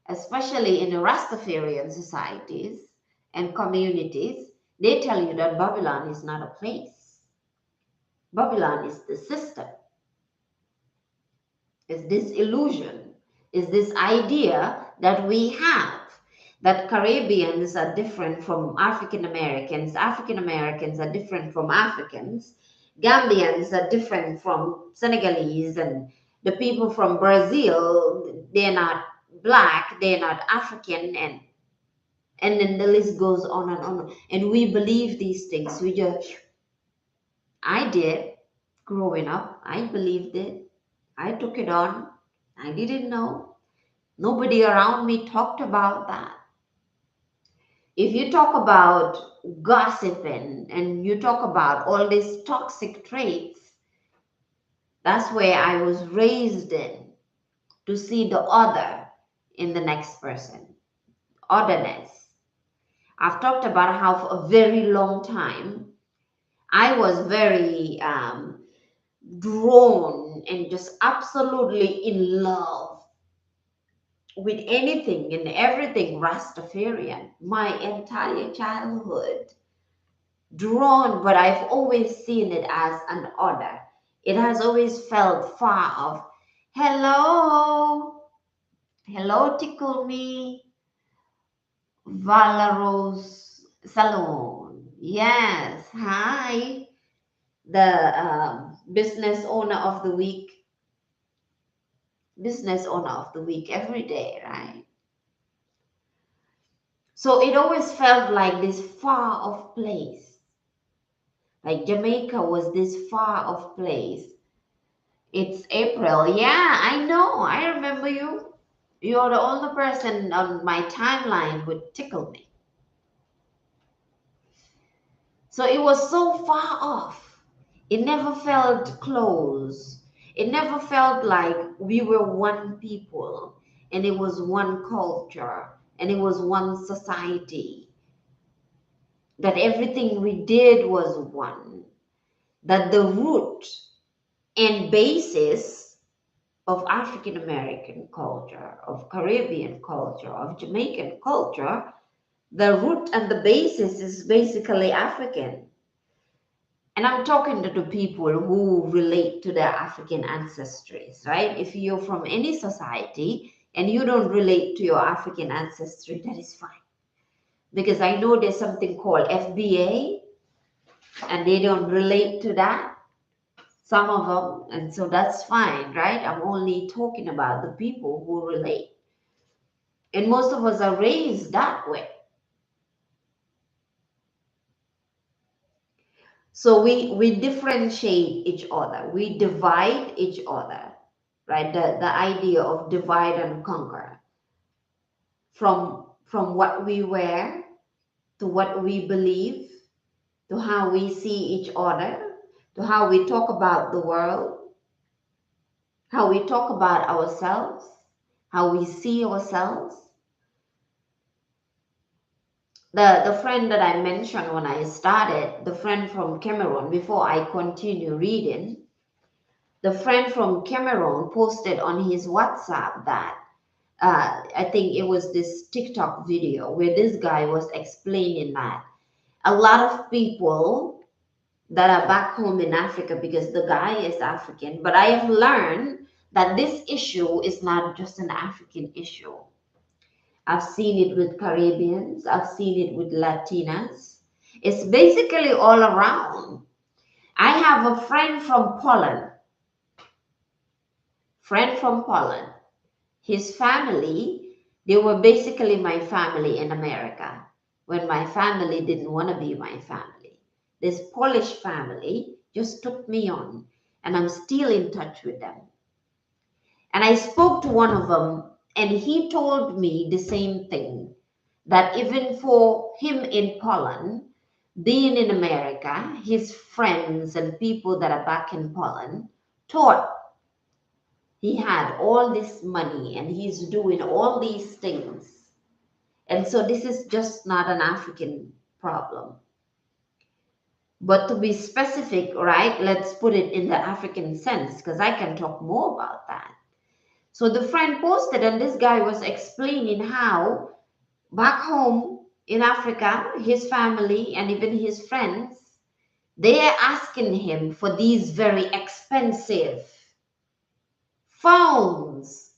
especially in Rastafarian societies and communities, they tell you that Babylon is not a place. Babylon is the system. It's this illusion, is this idea that we have that Caribbeans are different from African Americans are different from Africans, Gambians are different from Senegalese, and the people from Brazil, they're not black, they're not African, and then the list goes on and on. And we believe these things. I did growing up, I believed it. I took it on. I didn't know. Nobody around me talked about that. If you talk about gossiping and you talk about all these toxic traits, that's where I was raised in, to see the other in the next person, otherness. I've talked about how for a very long time I was very drawn and just absolutely in love with anything and everything Rastafarian my entire childhood. drawn, but I've always seen it as an order. It has always felt far off. Hello, hello, tickle me, Valeros Salon. Yes, hi, the business owner of the week, business owner of the week every day, right? So it always felt like this far off place. Like Jamaica was this far off place. It's April. Yeah, I know. I remember you. You're the only person on my timeline would tickle me. So it was so far off. It never felt close. It never felt like we were one people and it was one culture and it was one society. That everything we did was one. That the root and basis of African American culture, of Caribbean culture, of Jamaican culture, the root and the basis is basically African. And I'm talking to the people who relate to their African ancestries, right? If you're from any society and you don't relate to your African ancestry, that is fine. Because I know there's something called FBA and they don't relate to that, some of them, and so that's fine, right? I'm only talking about the people who relate. And most of us are raised that way. So we differentiate each other, we divide each other, right? The idea of divide and conquer from what we wear to what we believe to how we see each other to how we talk about the world, how we talk about ourselves, how we see ourselves. The friend that I mentioned when I started, the friend from Cameroon, before I continue reading, the friend from Cameroon posted on his WhatsApp that I think it was this TikTok video where this guy was explaining that a lot of people that are back home in Africa, because the guy is African, but I have learned that this issue is not just an African issue. I've seen it with Caribbeans, I've seen it with Latinas. It's basically all around. I have a friend from Poland. His family, they were basically my family in America when my family didn't want to be my family. This Polish family just took me on, and I'm still in touch with them. And I spoke to one of them, and he told me the same thing, that even for him in Poland, being in America, his friends and people that are back in Poland thought he had all this money and he's doing all these things. And so this is just not an African problem. But to be specific, right, let's put it in the African sense because I can talk more about that. So the friend posted, and this guy was explaining how back home in Africa, his family and even his friends, they are asking him for these very expensive phones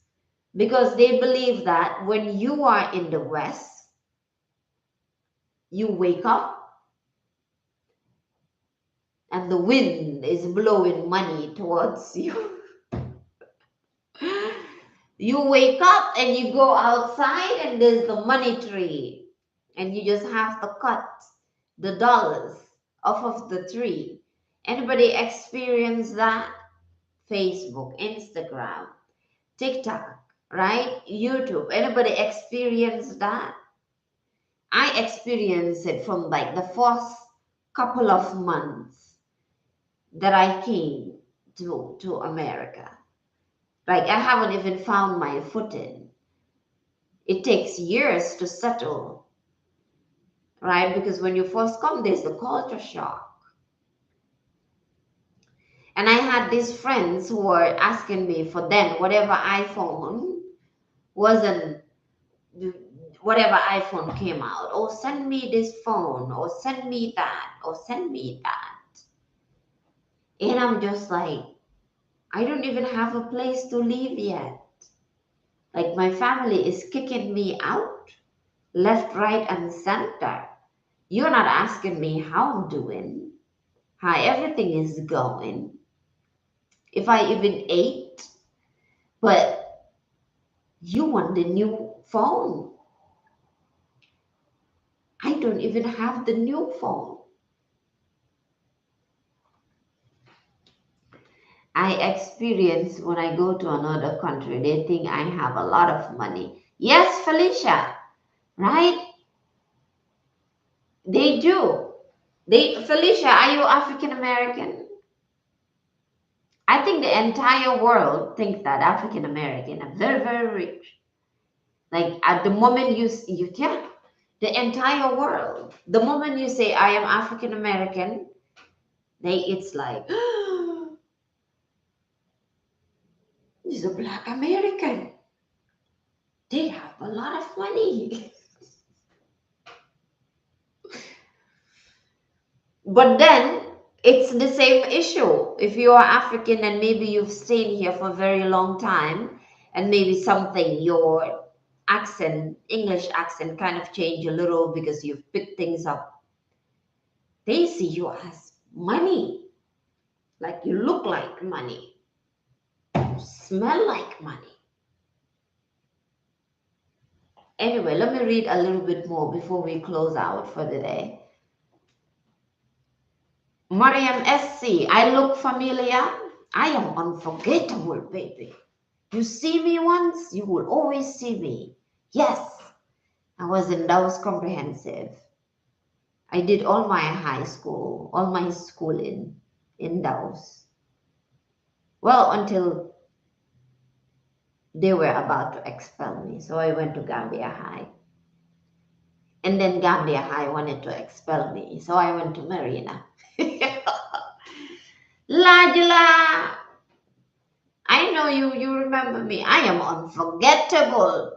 because they believe that when you are in the West, you wake up and the wind is blowing money towards you. You wake up and you go outside and there's the money tree and you just have to cut the dollars off of the tree. Anybody experience that? Facebook, Instagram, TikTok, right? YouTube. Anybody experience that? I experienced it from like the first couple of months that I came to America. Like I haven't even found my footing. It takes years to settle, right? Because when you first come, there's the culture shock. And I had these friends who were asking me for them, whatever iPhone wasn't whatever iPhone came out, or send me this phone, or send me that, or send me that. And I'm just like, I don't even have a place to live yet. Like my family is kicking me out, left, right, and center. You're not asking me how I'm doing, how everything is going, if I even ate, but you want the new phone. I don't even have the new phone. I experience when I go to another country, they think I have a lot of money. Yes, Felicia, right? They do. Felicia, are you African American? I think the entire world thinks that African American are very, very rich. Like at the moment yeah, the entire world. The moment you say I am African American, it's like he's a Black American. They have a lot of money. But then it's the same issue. If you are African and maybe you've stayed here for a very long time, and maybe something, your accent, English accent, kind of change a little because you've picked things up, they see you as money. Like you look like money, you smell like money. Anyway, let me read a little bit more before we close out for the day. Mariam SC, I look familiar. I am unforgettable, baby. You see me once, you will always see me. Yes, I was in Dawes Comprehensive. I did all my high school, all my schooling in Dawes. Well, until they were about to expel me. So I went to Gambia High. And then Gambia High wanted to expel me. So I went to Marina. Lajla, I know you remember me. I am unforgettable.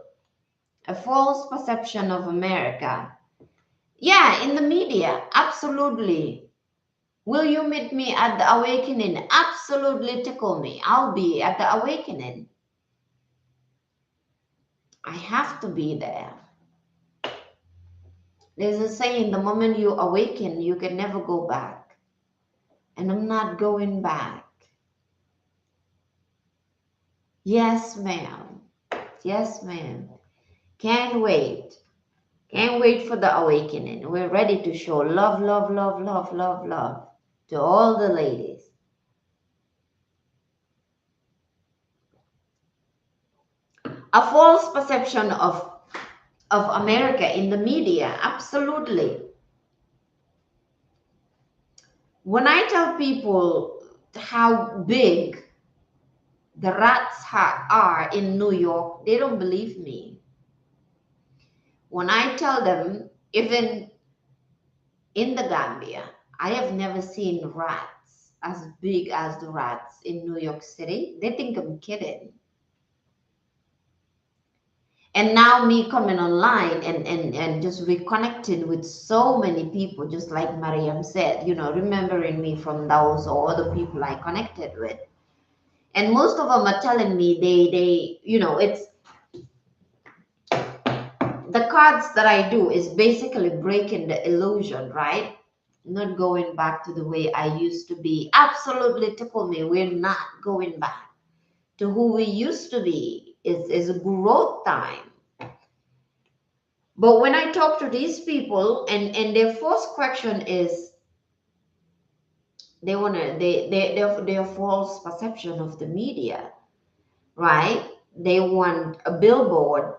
A false perception of America. Yeah, in the media, absolutely. Will you meet me at the awakening? Absolutely tickle me. I'll be at the awakening. I have to be there. There's a saying, the moment you awaken, you can never go back. And I'm not going back. Yes, ma'am. Yes, ma'am. Can't wait. Can't wait for the awakening. We're ready to show love, love, love, love, love, love to all the ladies. A false perception of America in the media, absolutely. When I tell people how big the rats are in New York, they don't believe me. When I tell them, even in the Gambia, I have never seen rats as big as the rats in New York City, they think I'm kidding. And now me coming online and just reconnecting with so many people, just like Mariam said, remembering me from those or other people I connected with. And most of them are telling me it's the cards that I do is basically breaking the illusion, right? Not going back to the way I used to be. Absolutely tickle me. We're not going back to who we used to be. It's a growth time. But when I talk to these people and their first question is their false perception of the media, right? They want a billboard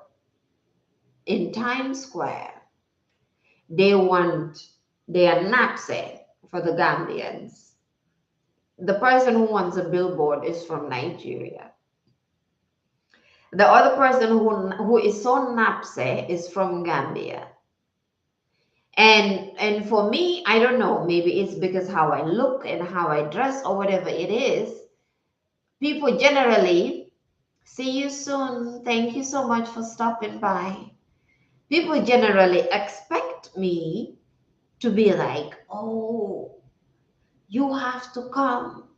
in Times Square. They want their knapsack for the Gambians. The person who wants a billboard is from Nigeria. The other person who is so knapsack is from Gambia. And for me, I don't know, maybe it's because how I look and how I dress or whatever it is. People generally, see you soon. Thank you so much for stopping by. People generally expect me to be like, oh, you have to come.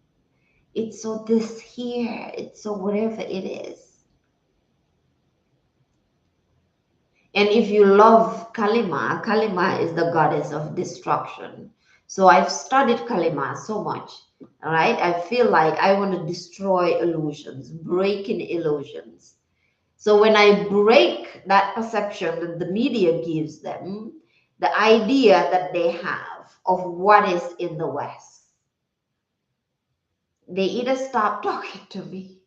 It's so this here, it's so whatever it is. And if you love Kalima, Kalima is the goddess of destruction. So I've studied Kalima so much, all right? I feel like I want to destroy illusions, breaking illusions. So when I break that perception that the media gives them, the idea that they have of what is in the West, they either stop talking to me,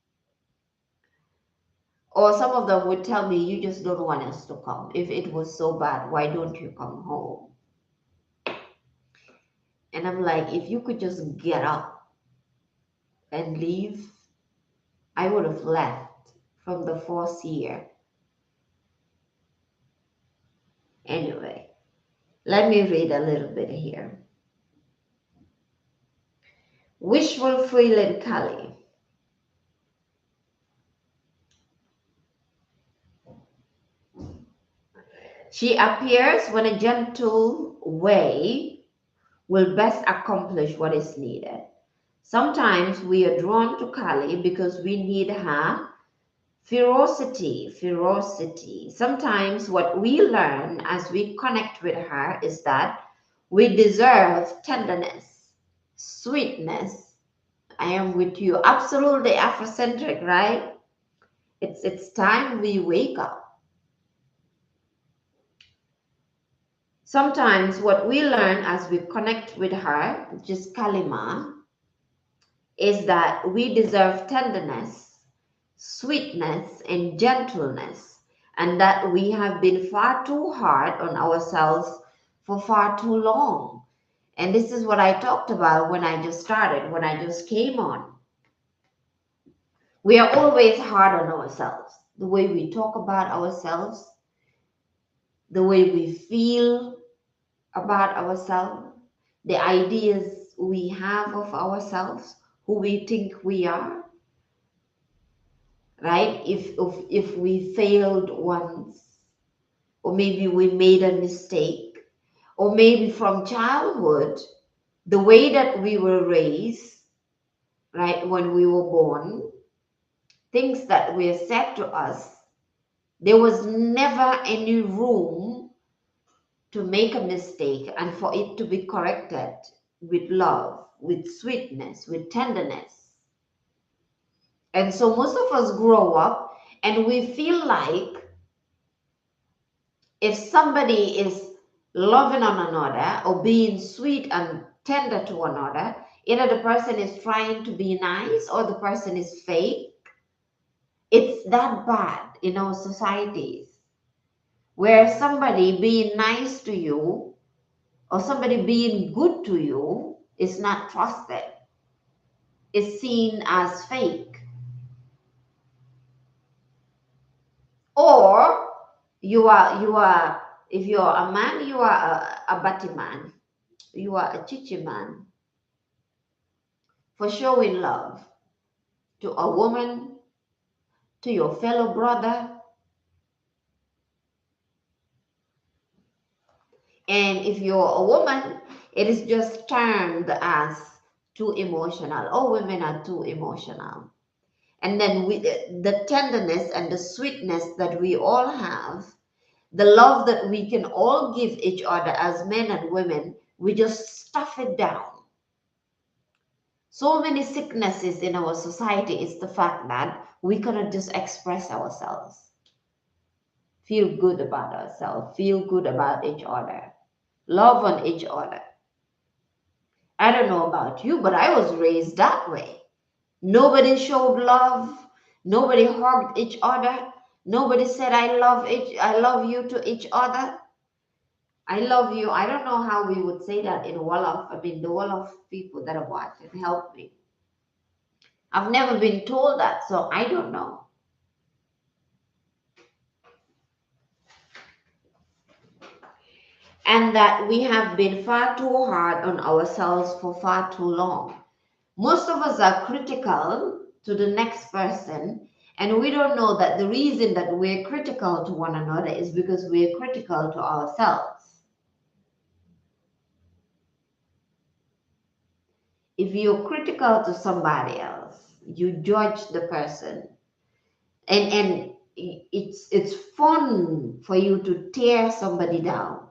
or some of them would tell me, you just don't want us to come. If it was so bad, why don't you come home? And I'm like, if you could just get up and leave, I would have left from the fourth year. Anyway, let me read a little bit here. Wishful Freeland Kali. She appears when a gentle way will best accomplish what is needed. Sometimes we are drawn to Kali because we need her ferocity. Sometimes what we learn as we connect with her is that we deserve tenderness, sweetness. I am with you. Absolutely Afrocentric, right? It's time we wake up. Sometimes what we learn as we connect with her, just Kalima, is that we deserve tenderness, sweetness, and gentleness, and that we have been far too hard on ourselves for far too long. And this is what I talked about when I just started, when I just came on. We are always hard on ourselves. The way we talk about ourselves, the way we feel about ourselves, the ideas we have of ourselves, who we think we are, right? If we failed once, or maybe we made a mistake, or maybe from childhood, the way that we were raised, right, when we were born, things that were said to us, there was never any room to make a mistake and for it to be corrected with love, with sweetness, with tenderness. And so most of us grow up and we feel like if somebody is loving on another or being sweet and tender to another, either the person is trying to be nice or the person is fake. It's that bad in our societies where somebody being nice to you or somebody being good to you is not trusted. It's seen as fake. Or you are if you're a man, you are a batty man. You are a chichi man for showing love to a woman, to your fellow brother. And if you're a woman, it is just termed as too emotional. All women are too emotional. And then the tenderness and the sweetness that we all have, the love that we can all give each other as men and women, we just stuff it down. So many sicknesses in our society is the fact that we cannot just express ourselves, feel good about ourselves, feel good about each other, love on each other. I don't know about you, but I was raised that way. Nobody showed love. Nobody hugged each other. Nobody said I love you to each other. I love you. I don't know how we would say that in Wolof. I mean, the Wolof people that are watching, help me. I've never been told that, so I don't know. And that we have been far too hard on ourselves for far too long. Most of us are critical to the next person, And we don't know that the reason that we're critical to one another is because we're critical to ourselves. If you're critical to somebody else, you judge the person, and it's fun for you to tear somebody down,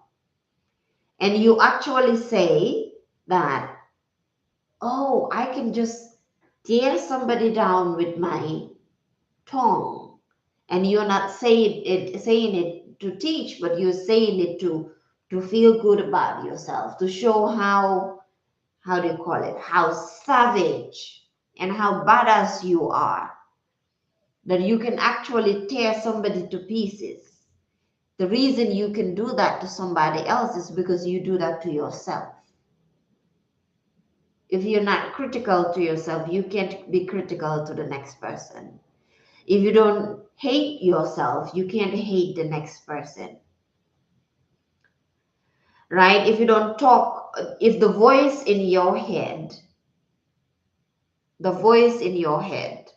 and you actually say that, oh, I can just tear somebody down with my tongue, and you're not saying it to teach, but you're saying it to feel good about yourself, to show how do you call it, how savage and how badass you are, that you can actually tear somebody to pieces. The reason you can do that to somebody else is because you do that to yourself. If you're not critical to yourself, you can't be critical to the next person. If you don't hate yourself, you can't hate the next person, right? If you don't talk, if the voice in your head, the voice in your head,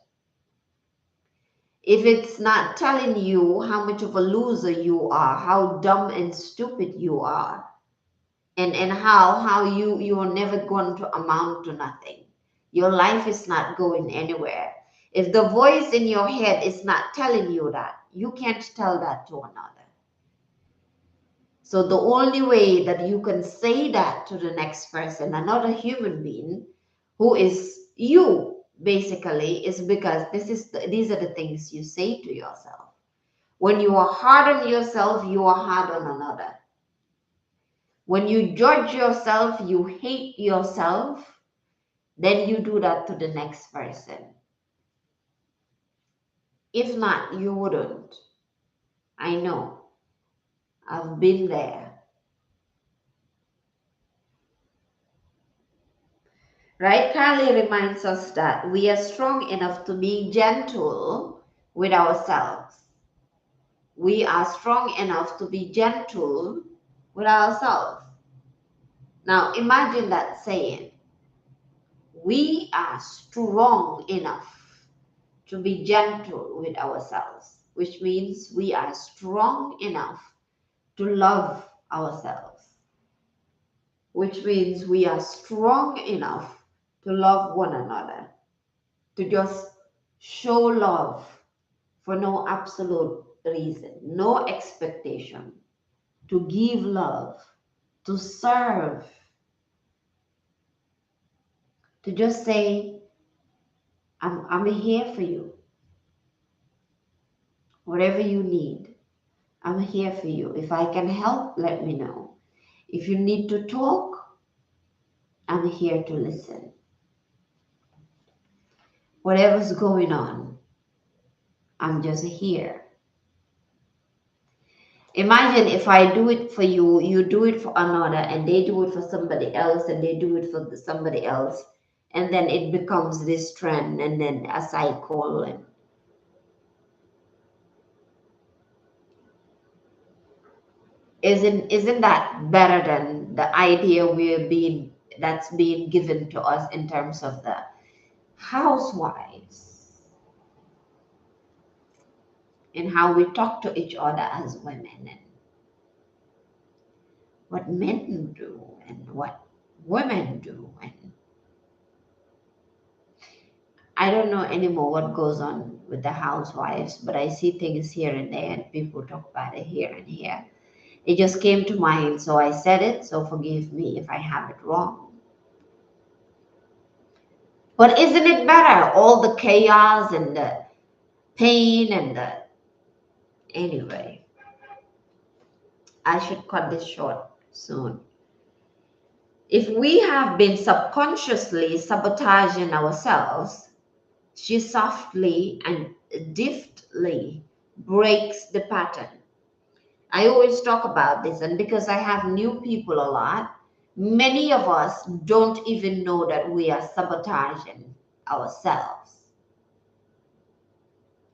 if it's not telling you how much of a loser you are, how dumb and stupid you are, and how you're never going to amount to nothing, your life is not going anywhere. If the voice in your head is not telling you that, you can't tell that to another. So the only way that you can say that to the next person, another human being who is you, basically, is because these are the things you say to yourself. When you are hard on yourself, you are hard on another. When you judge yourself, you hate yourself, then you do that to the next person. If not, you wouldn't. I know. I've been there. Right? Carly reminds us that we are strong enough to be gentle with ourselves. We are strong enough to be gentle with ourselves. Now, imagine that saying. We are strong enough to be gentle with ourselves, which means we are strong enough to love ourselves, which means we are strong enough to love one another, to just show love for no absolute reason, no expectation, to give love, to serve, to just say, I'm here for you. Whatever you need, I'm here for you. If I can help, let me know. If you need to talk, I'm here to listen. Whatever's going on, I'm just here. Imagine if I do it for you, you do it for another, and they do it for somebody else, and they do it for somebody else, and then it becomes this trend, and then a cycle. And isn't that better than the idea that's being given to us in terms of the housewives and how we talk to each other as women, and what men do and what women do? And I don't know anymore what goes on with the housewives, but I see things here and there, and people talk about it here and here. It just came to mind, so I said it, so forgive me if I have it wrong. But isn't it better? All the chaos and the pain and the... Anyway, I should cut this short soon. If we have been subconsciously sabotaging ourselves, she softly and deftly breaks the pattern. I always talk about this, and because I have new people a lot, many of us don't even know that we are sabotaging ourselves.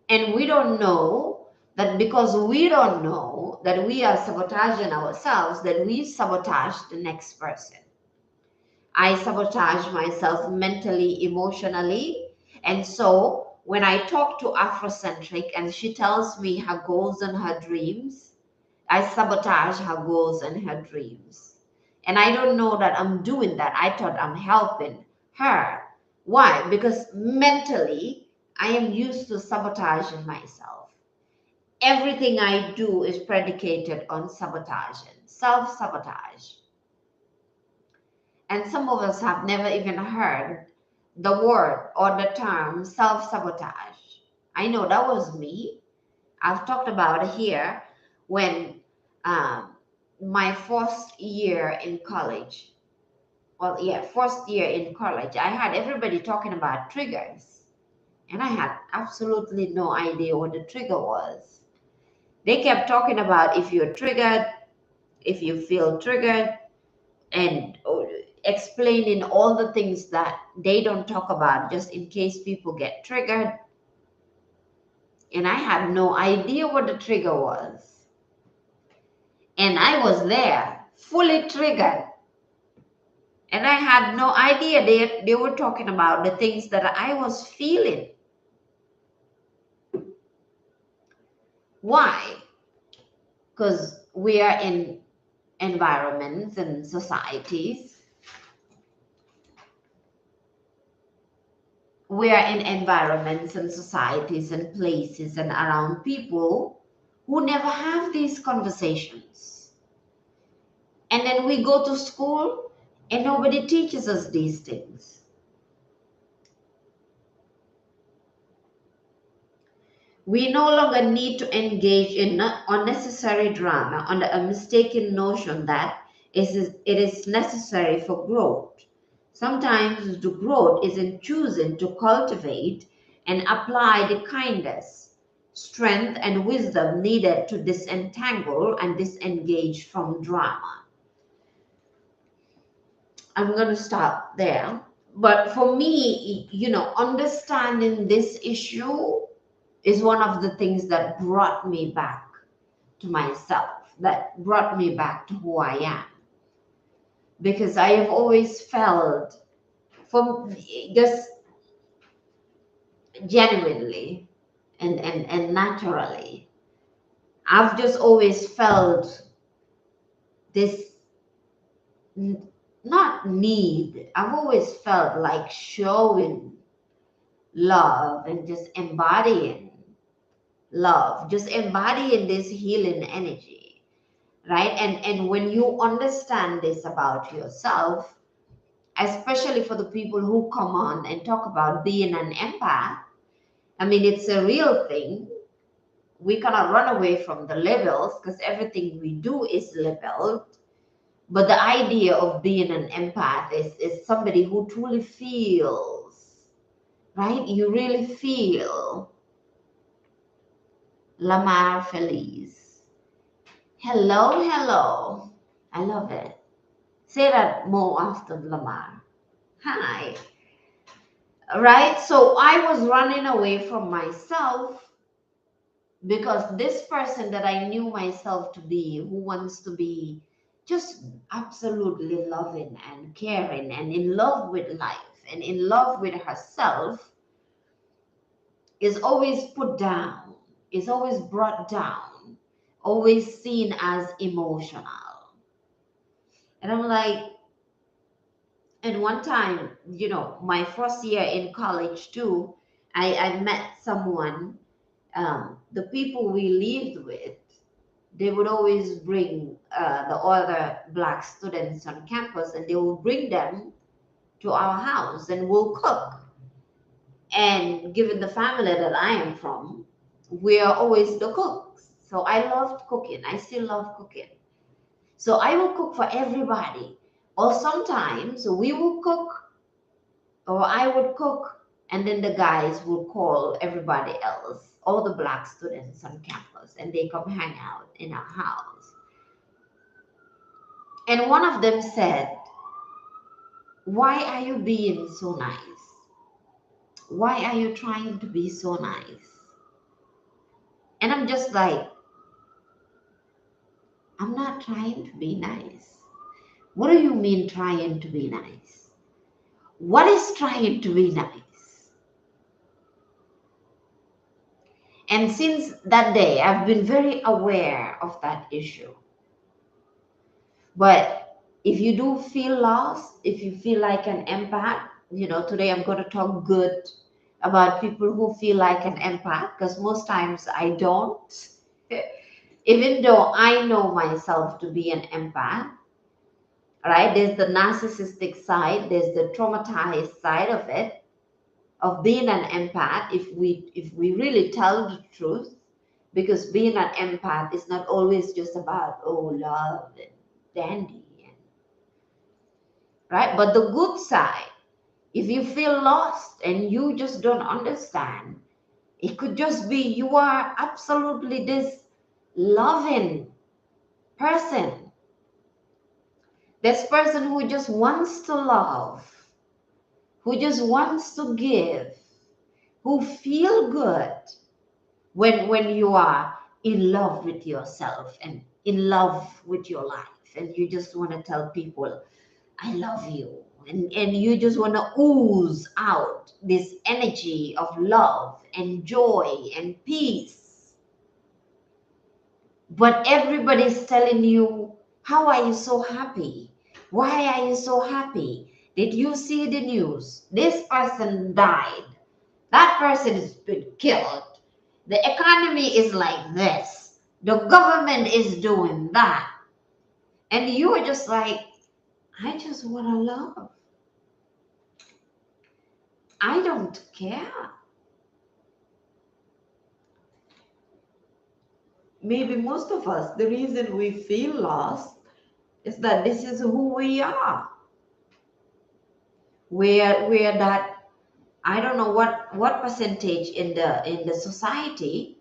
And we don't know that because we don't know that we are sabotaging ourselves, that we sabotage the next person. I sabotage myself mentally, emotionally, and so when I talk to Afrocentric and she tells me her goals and her dreams, I sabotage her goals and her dreams. And I don't know that I'm doing that. I thought I'm helping her. Why? Because mentally, I am used to sabotaging myself. Everything I do is predicated on sabotaging, self sabotage. And some of us have never even heard the word or the term self sabotage. I know that was me. I've talked about it here when my first year in college, well, yeah, first year in college, I had everybody talking about triggers. And I had absolutely no idea what the trigger was. They kept talking about if you're triggered, if you feel triggered, and explaining all the things that they don't talk about just in case people get triggered. And I had no idea what the trigger was. And I was there, fully triggered. And I had no idea they were talking about the things that I was feeling. Why? Because we are in environments and societies. We are in environments and societies and places and around people who never have these conversations. And then we go to school and nobody teaches us these things. We no longer need to engage in unnecessary drama under a mistaken notion that it is necessary for growth. Sometimes the growth is in choosing to cultivate and apply the kindness, strength, and wisdom needed to disentangle and disengage from drama. I'm going to stop there. But for me, understanding this issue is one of the things that brought me back to myself, that brought me back to who I am. Because I have always felt, just genuinely and naturally, I've just always felt this, not need, I've always felt like showing love and just embodying love, just embodying this healing energy, right? And when you understand this about yourself, especially for the people who come on and talk about being an empath, I mean, it's a real thing. We cannot run away from the levels because everything we do is labeled. But the idea of being an empath is somebody who truly feels, right? You really feel. Lamar Feliz. Hello, hello. I love it. Say that more often, Lamar. Hi. Right? So I was running away from myself because this person that I knew myself to be, who wants to be just absolutely loving and caring and in love with life and in love with herself, is always put down, is always brought down, always seen as emotional. And I'm like, and one time, my first year in college too, I met someone, the people we lived with, they would always bring the other Black students on campus and they will bring them to our house and we'll cook. And given the family that I am from, we are always the cooks. So I loved cooking. I still love cooking. So I will cook for everybody. Or sometimes we will cook, or I would cook, and then the guys would call everybody else, all the Black students on campus, and they come hang out in our house. And one of them said, "Why are you being so nice? Why are you trying to be so nice?" And I'm just like, I'm not trying to be nice. What do you mean trying to be nice? What is trying to be nice? And since that day, I've been very aware of that issue. But if you do feel lost, if you feel like an empath, today I'm going to talk good about people who feel like an empath, because most times I don't. Even though I know myself to be an empath, right? There's the narcissistic side, there's the traumatized side of it, of being an empath, if we really tell the truth, because being an empath is not always just about love and dandy, right? But the good side, if you feel lost and you just don't understand, it could just be you are absolutely this loving person, this person who just wants to love, who just wants to give, who feel good when you are in love with yourself and in love with your life, and you just want to tell people, I love you. And you just want to ooze out this energy of love and joy and peace. But everybody's telling you, how are you so happy? Why are you so happy? Did you see the news? This person died. That person has been killed. The economy is like this. The government is doing that. And you are just like, I just want to love. I don't care. Maybe most of us, the reason we feel lost is that this is who we are. We're that, I don't know what percentage in the society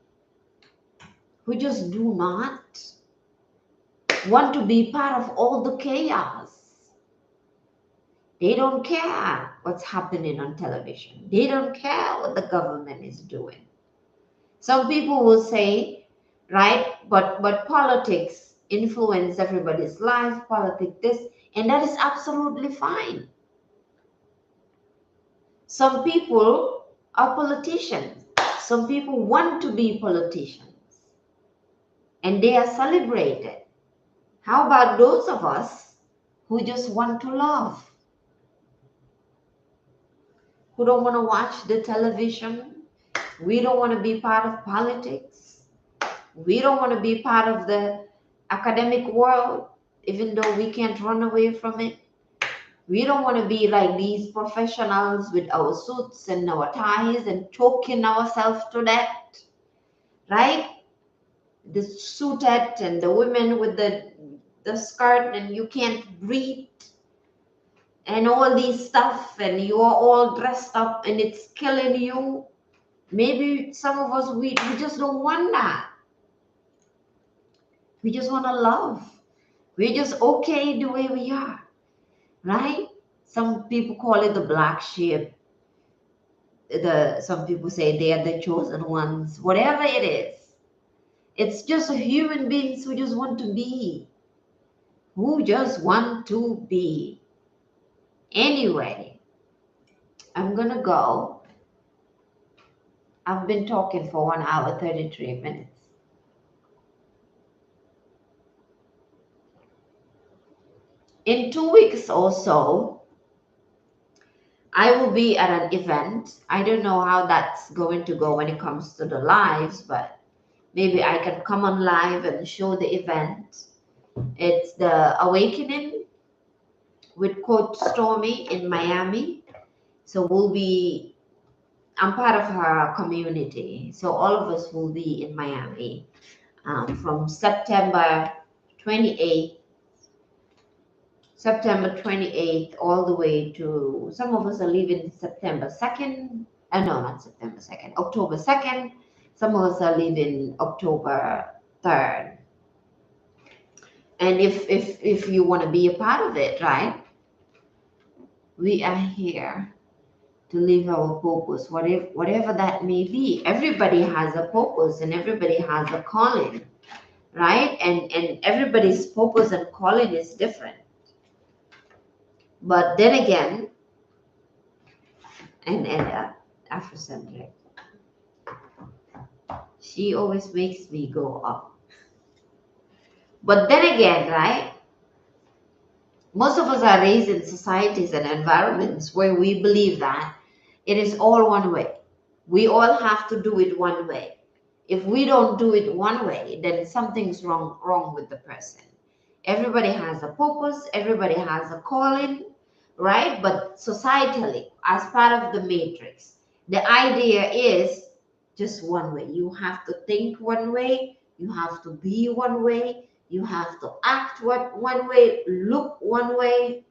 who just do not want to be part of all the chaos. They don't care what's happening on television. They don't care what the government is doing. Some people will say, right, but politics influence everybody's life, politics this, and that is absolutely fine. Some people are politicians. Some people want to be politicians, and they are celebrated. How about those of us who just want to love, who don't want to watch the television? We don't want to be part of politics. We don't want to be part of the academic world, even though we can't run away from it. We don't want to be like these professionals with our suits and our ties and choking ourselves to death, right? The suited and the women with the skirt and you can't breathe and all these stuff, and you are all dressed up and it's killing you. Maybe some of us, we just don't want that. We just want to love. We're just okay the way we are, right? Some people call it the black sheep. Some people say they are the chosen ones. Whatever it is, it's just a human beings who just want to be, who just want to be. Anyway, I'm gonna go. I've been talking for 1 hour 33 minutes. In 2 weeks or so, I will be at an event. I don't know how that's going to go when it comes to the lives, but maybe I can come on live and show the event. It's the Awakening with Coach Stormy in Miami. So I'm part of her community. So all of us will be in Miami from September 28th all the way to, some of us are leaving September 2nd. No, not September 2nd, October 2nd. Some of us are leaving October 3rd. And if you want to be a part of it, right? We are here to live our purpose, whatever that may be. Everybody has a purpose and everybody has a calling, right? And everybody's purpose and calling is different. But then again, and Afrocentric. She always makes me go up. But then again, right? Most of us are raised in societies and environments where we believe that it is all one way. We all have to do it one way. If we don't do it one way, then something's wrong with the person. Everybody has a purpose, everybody has a calling, right? But societally, as part of the matrix, the idea is just one way. You have to think one way, you have to be one way, you have to act one way, look one way.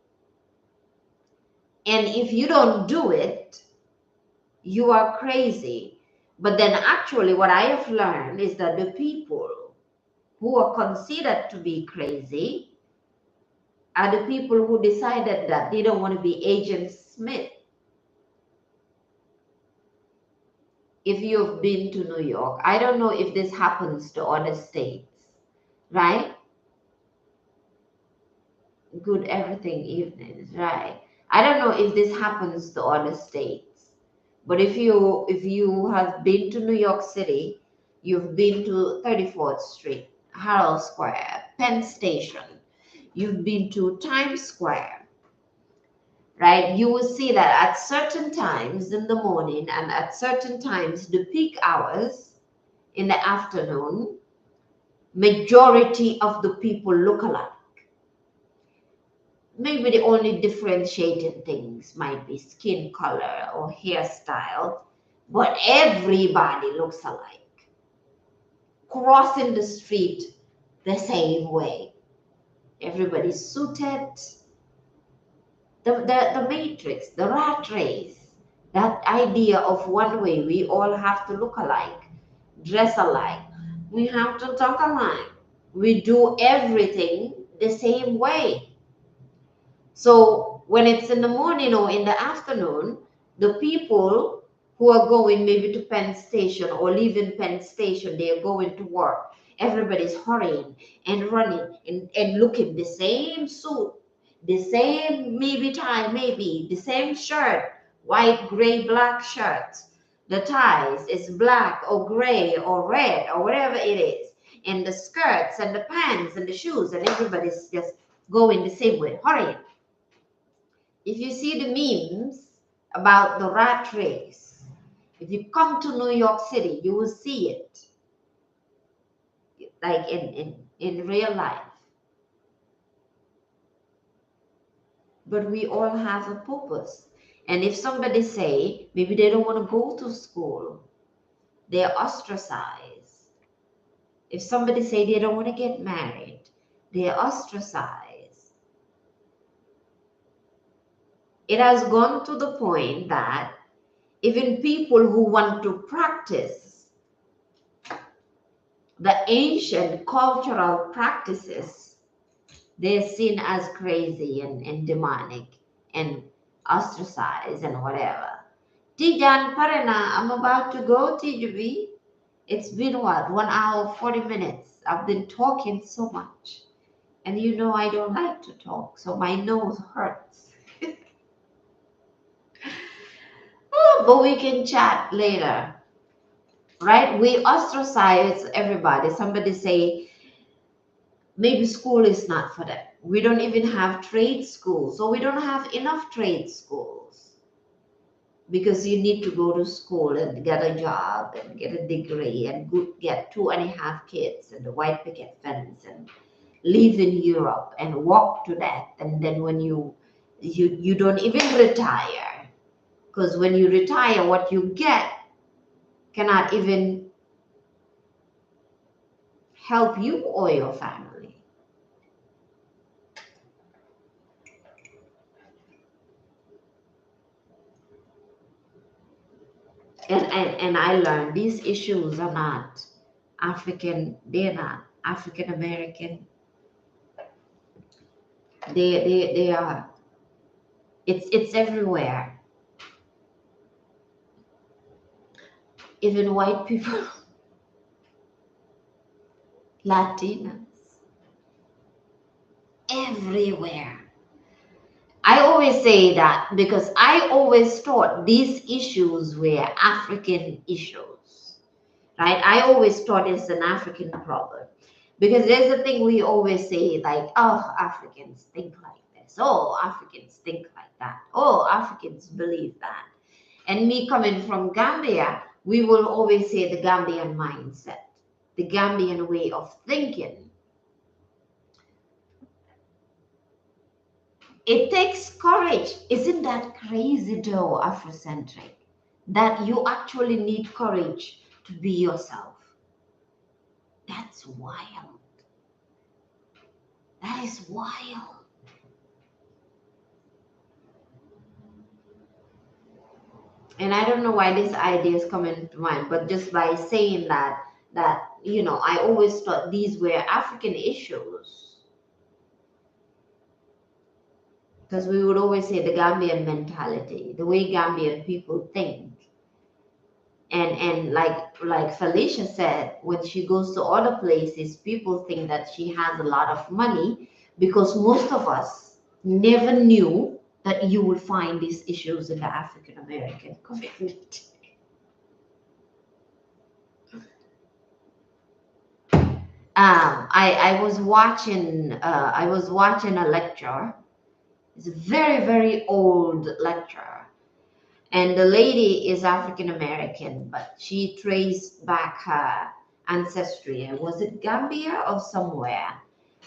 And if you don't do it, you are crazy. But then actually what I have learned is that the people who are considered to be crazy are the people who decided that they don't want to be Agent Smith. If you've been to New York, I don't know if this happens to other states, right? Good everything evenings, right? I don't know if this happens to other states, but if you have been to New York City, you've been to 34th Street, Herald Square, Penn Station, you've been to Times Square, right? You will see that at certain times in the morning and at certain times, the peak hours in the afternoon, majority of the people look alike. Maybe the only differentiating things might be skin color or hairstyle, but everybody looks alike. Crossing the street the same way. Everybody's suited. The matrix, the rat race, that idea of one way, we all have to look alike, dress alike, we have to talk alike, we do everything the same way. So when it's in the morning or in the afternoon, the people who are going maybe to Penn Station or leaving Penn Station, they are going to work. Everybody's hurrying and running and looking the same suit, the same maybe tie, maybe the same shirt, white, gray, black shirts. The ties is black or gray or red or whatever it is. And the skirts and the pants and the shoes, and everybody's just going the same way, hurrying. If you see the memes about the rat race, if you come to New York City, you will see it like in real life. But we all have a purpose. And if somebody say, maybe they don't want to go to school, they're ostracized. If somebody say they don't want to get married, they're ostracized. It has gone to the point that even people who want to practice the ancient cultural practices, they're seen as crazy and demonic and ostracized and whatever. Tijan Parena, I'm about to go, TJB. It's been what, 1 hour, 40 minutes. I've been talking so much. And you know I don't like to talk, so my nose hurts. Oh, but we can chat later, right? We ostracize everybody. Somebody say, maybe school is not for them. We don't even have trade schools, so we don't have enough trade schools because you need to go to school and get a job and get a degree and get 2.5 kids and a white picket fence and live in Europe and walk to death. And then when you don't even retire, because when you retire, what you get cannot even help you or your family. And I learned these issues are not African, they're not African American. They are, it's everywhere. Even white people, Latinas, everywhere. I always say that because I always thought these issues were African issues, right? I always thought it's an African problem because there's a thing we always say like, oh, Africans think like this. Oh, Africans think like that. Oh, Africans believe that. And me coming from Gambia, we will always say the Gambian mindset, the Gambian way of thinking. It takes courage. Isn't that crazy though, Afrocentric? That you actually need courage to be yourself. That's wild. That is wild. And I don't know why this idea is coming to mind, but just by saying that I always thought these were African issues. Because we would always say the Gambian mentality, the way Gambian people think. And like Felicia said, when she goes to other places, people think that she has a lot of money because most of us never knew that you would find these issues in the African American community. I was watching a lecture. It's a very, very old lecture. And the lady is African American, but she traced back her ancestry. And was it Gambia or somewhere?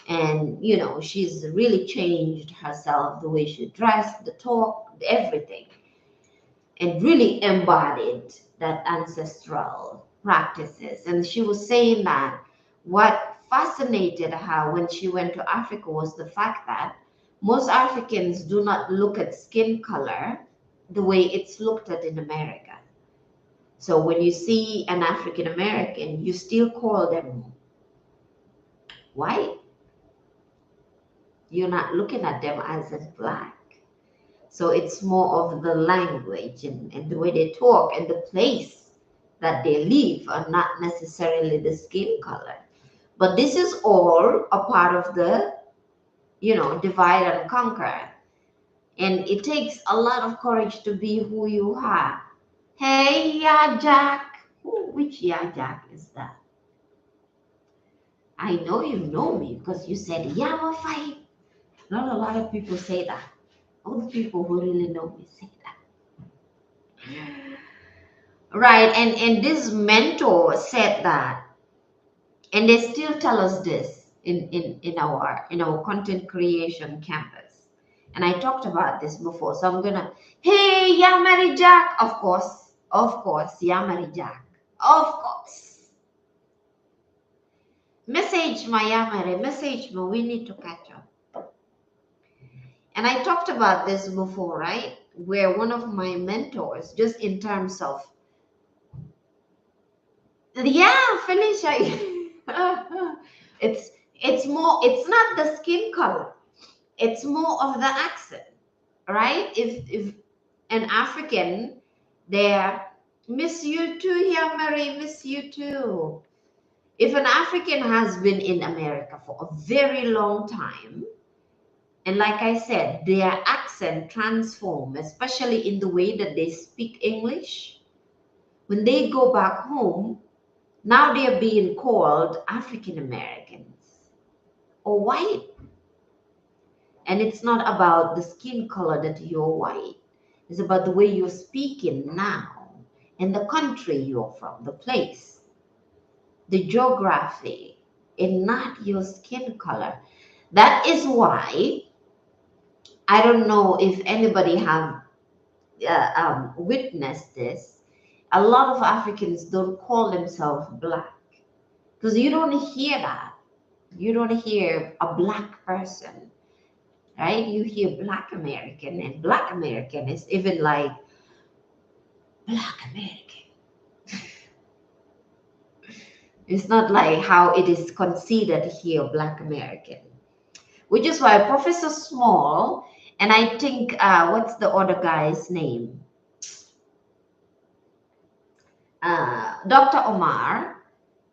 And she's really changed herself, the way she dressed, the talk, everything, and really embodied that ancestral practices. And she was saying that what fascinated her when she went to Africa was the fact that most Africans do not look at skin color the way it's looked at in America. So when you see an African American, you still call them white. You're not looking at them as a black. So it's more of the language and the way they talk and the place that they live, are not necessarily the skin color. But this is all a part of the, divide and conquer. And it takes a lot of courage to be who you are. Hey, yeah, Jack. Which yeah, Jack is that? I know you know me because you said, yeah, I'm a fight. Not a lot of people say that. All the people who really know me say that. Right, and this mentor said that, and they still tell us this in our content creation campus. And I talked about this before, so I'm gonna, hey, Yamari Jack, of course, Yamari Jack, of course. Message my Yamari, message me, we need to catch up. And I talked about this before, right? Where one of my mentors, just in terms of, yeah, Felicia. it's more, it's not the skin color, it's more of the accent, right? If an African there, miss you too, yeah, Mary, miss you too. If an African has been in America for a very long time, and like I said, their accent transform, especially in the way that they speak English, when they go back home, now they're being called African Americans or white. And it's not about the skin color that you're white. It's about the way you're speaking now and the country you're from, the place, the geography, and not your skin color. That is why I don't know if anybody have witnessed this. A lot of Africans don't call themselves black because you don't hear that. You don't hear a black person, right? You hear Black American, and Black American is even like Black American. It's not like how it is considered here, Black American, which is why Professor Small, and I think, what's the other guy's name? Dr. Omar,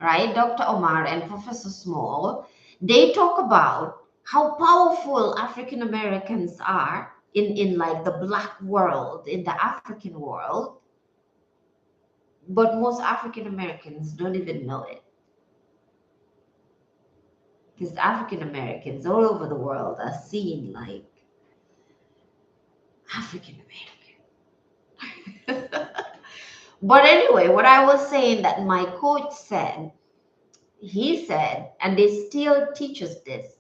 right? Dr. Omar and Professor Small, they talk about how powerful African Americans are in like the black world, in the African world. But most African Americans don't even know it. Because African Americans all over the world are seen like African American. But anyway, what I was saying that my coach said, he said, and they still teach us this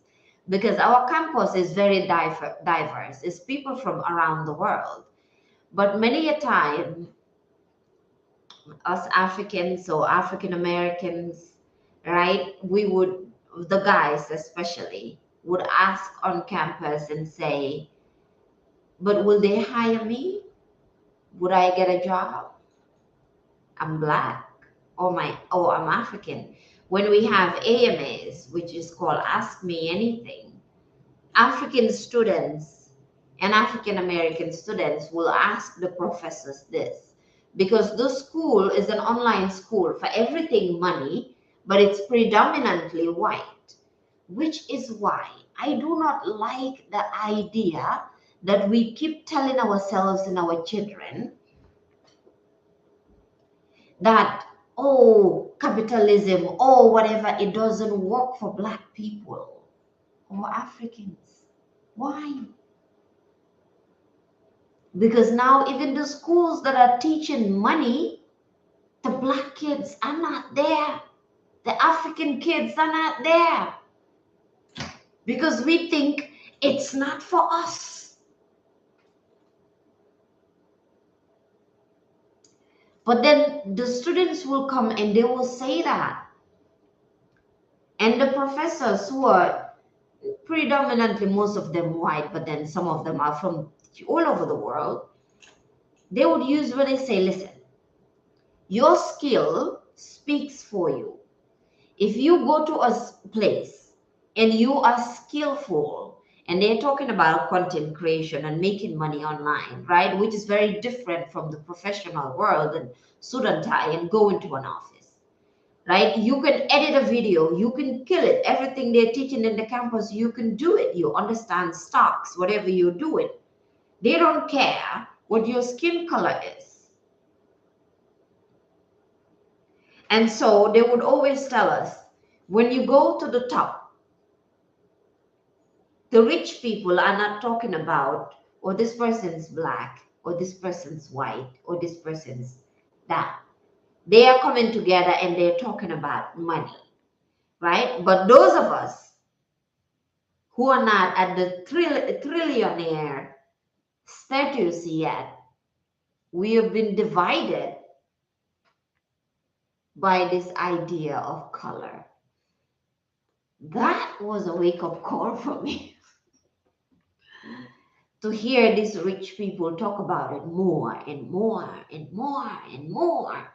because our campus is very diverse. It's people from around the world. But many a time, us Africans or African Americans, right, we would, the guys especially, would ask on campus and say, but will they hire me? Would I get a job? I'm black or I'm African. When we have AMAs, which is called Ask Me Anything, African students and African American students will ask the professors this because the school is an online school for everything money, but it's predominantly white, which is why I do not like the idea that we keep telling ourselves and our children that, oh, capitalism, oh, whatever, it doesn't work for black people or Africans. Why? Because now even the schools that are teaching money, the black kids are not there. The African kids are not there. Because we think it's not for us. But then the students will come and they will say that. And the professors who are predominantly, most of them white, but then some of them are from all over the world, they would usually say, listen, your skill speaks for you. If you go to a place and you are skillful, and they're talking about content creation and making money online, right? Which is very different from the professional world and suit and tie and go into an office, right? You can edit a video, you can kill it. Everything they're teaching in the campus, you can do it. You understand stocks, whatever you do it. They don't care what your skin color is. And so they would always tell us, when you go to the top, the rich people are not talking about, or this person's black, or this person's white, or this person's that. They are coming together and they're talking about money, right? But those of us who are not at the trillionaire status yet, we have been divided by this idea of color. That was a wake-up call for me. To hear these rich people talk about it more and more and more and more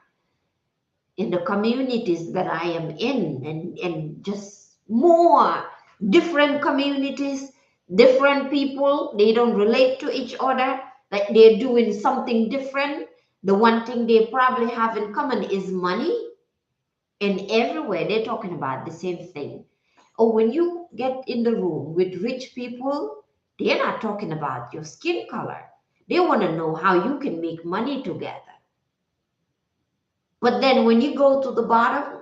in the communities that I am in, and just more different communities, different people, they don't relate to each other, like they're doing something different. The one thing they probably have in common is money, and everywhere they're talking about the same thing. Or when you get in the room with rich people, they're not talking about your skin color. They want to know how you can make money together. But then when you go to the bottom,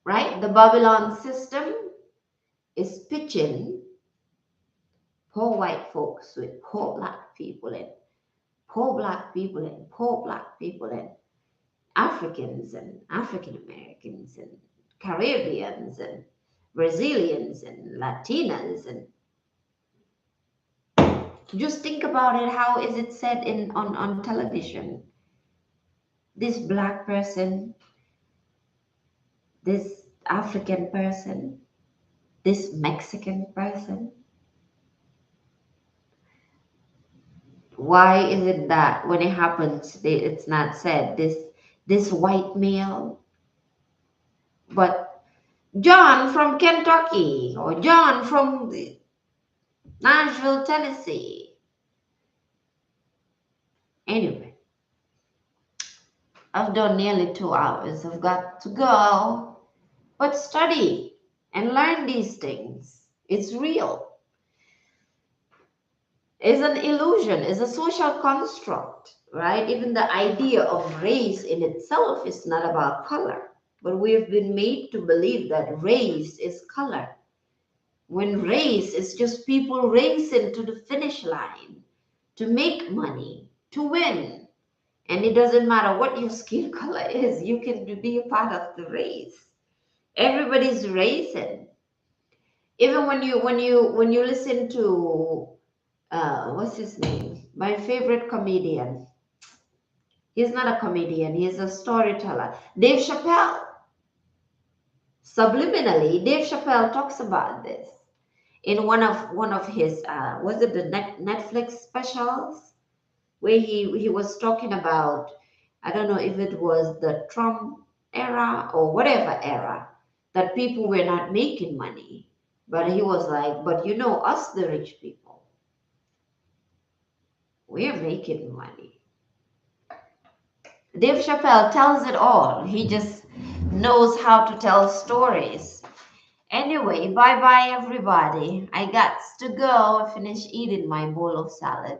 right, the Babylon system is pitching poor white folks with poor black people and poor black people and poor black people and Africans and African Americans and Caribbeans and Brazilians and Latinas. And just think about it, how is it said on television? This black person, this African person, this Mexican person. Why is it that when it happens, it's not said this white male, but John from Kentucky or John from Nashville, Tennessee? Anyway, I've done nearly 2 hours. I've got to go, but study and learn these things. It's real. It's an illusion. It's a social construct. right? Even the idea of race in itself is not about color, but we have been made to believe that race is color. When race is just people racing to the finish line to make money, to win. And it doesn't matter what your skin color is, you can be a part of the race. Everybody's racing. Even when you listen to what's his name? My favorite comedian. He's not a comedian, he's a storyteller. Dave Chappelle. Subliminally, Dave Chappelle talks about this in one of his was it the Netflix specials where he was talking about, I don't know if it was the Trump era or whatever era, that people were not making money. But he was like, but you know, us the rich people, we're making money. Dave Chappelle tells it all. He just knows how to tell stories. Anyway, bye bye everybody. I got to go finish eating my bowl of salad.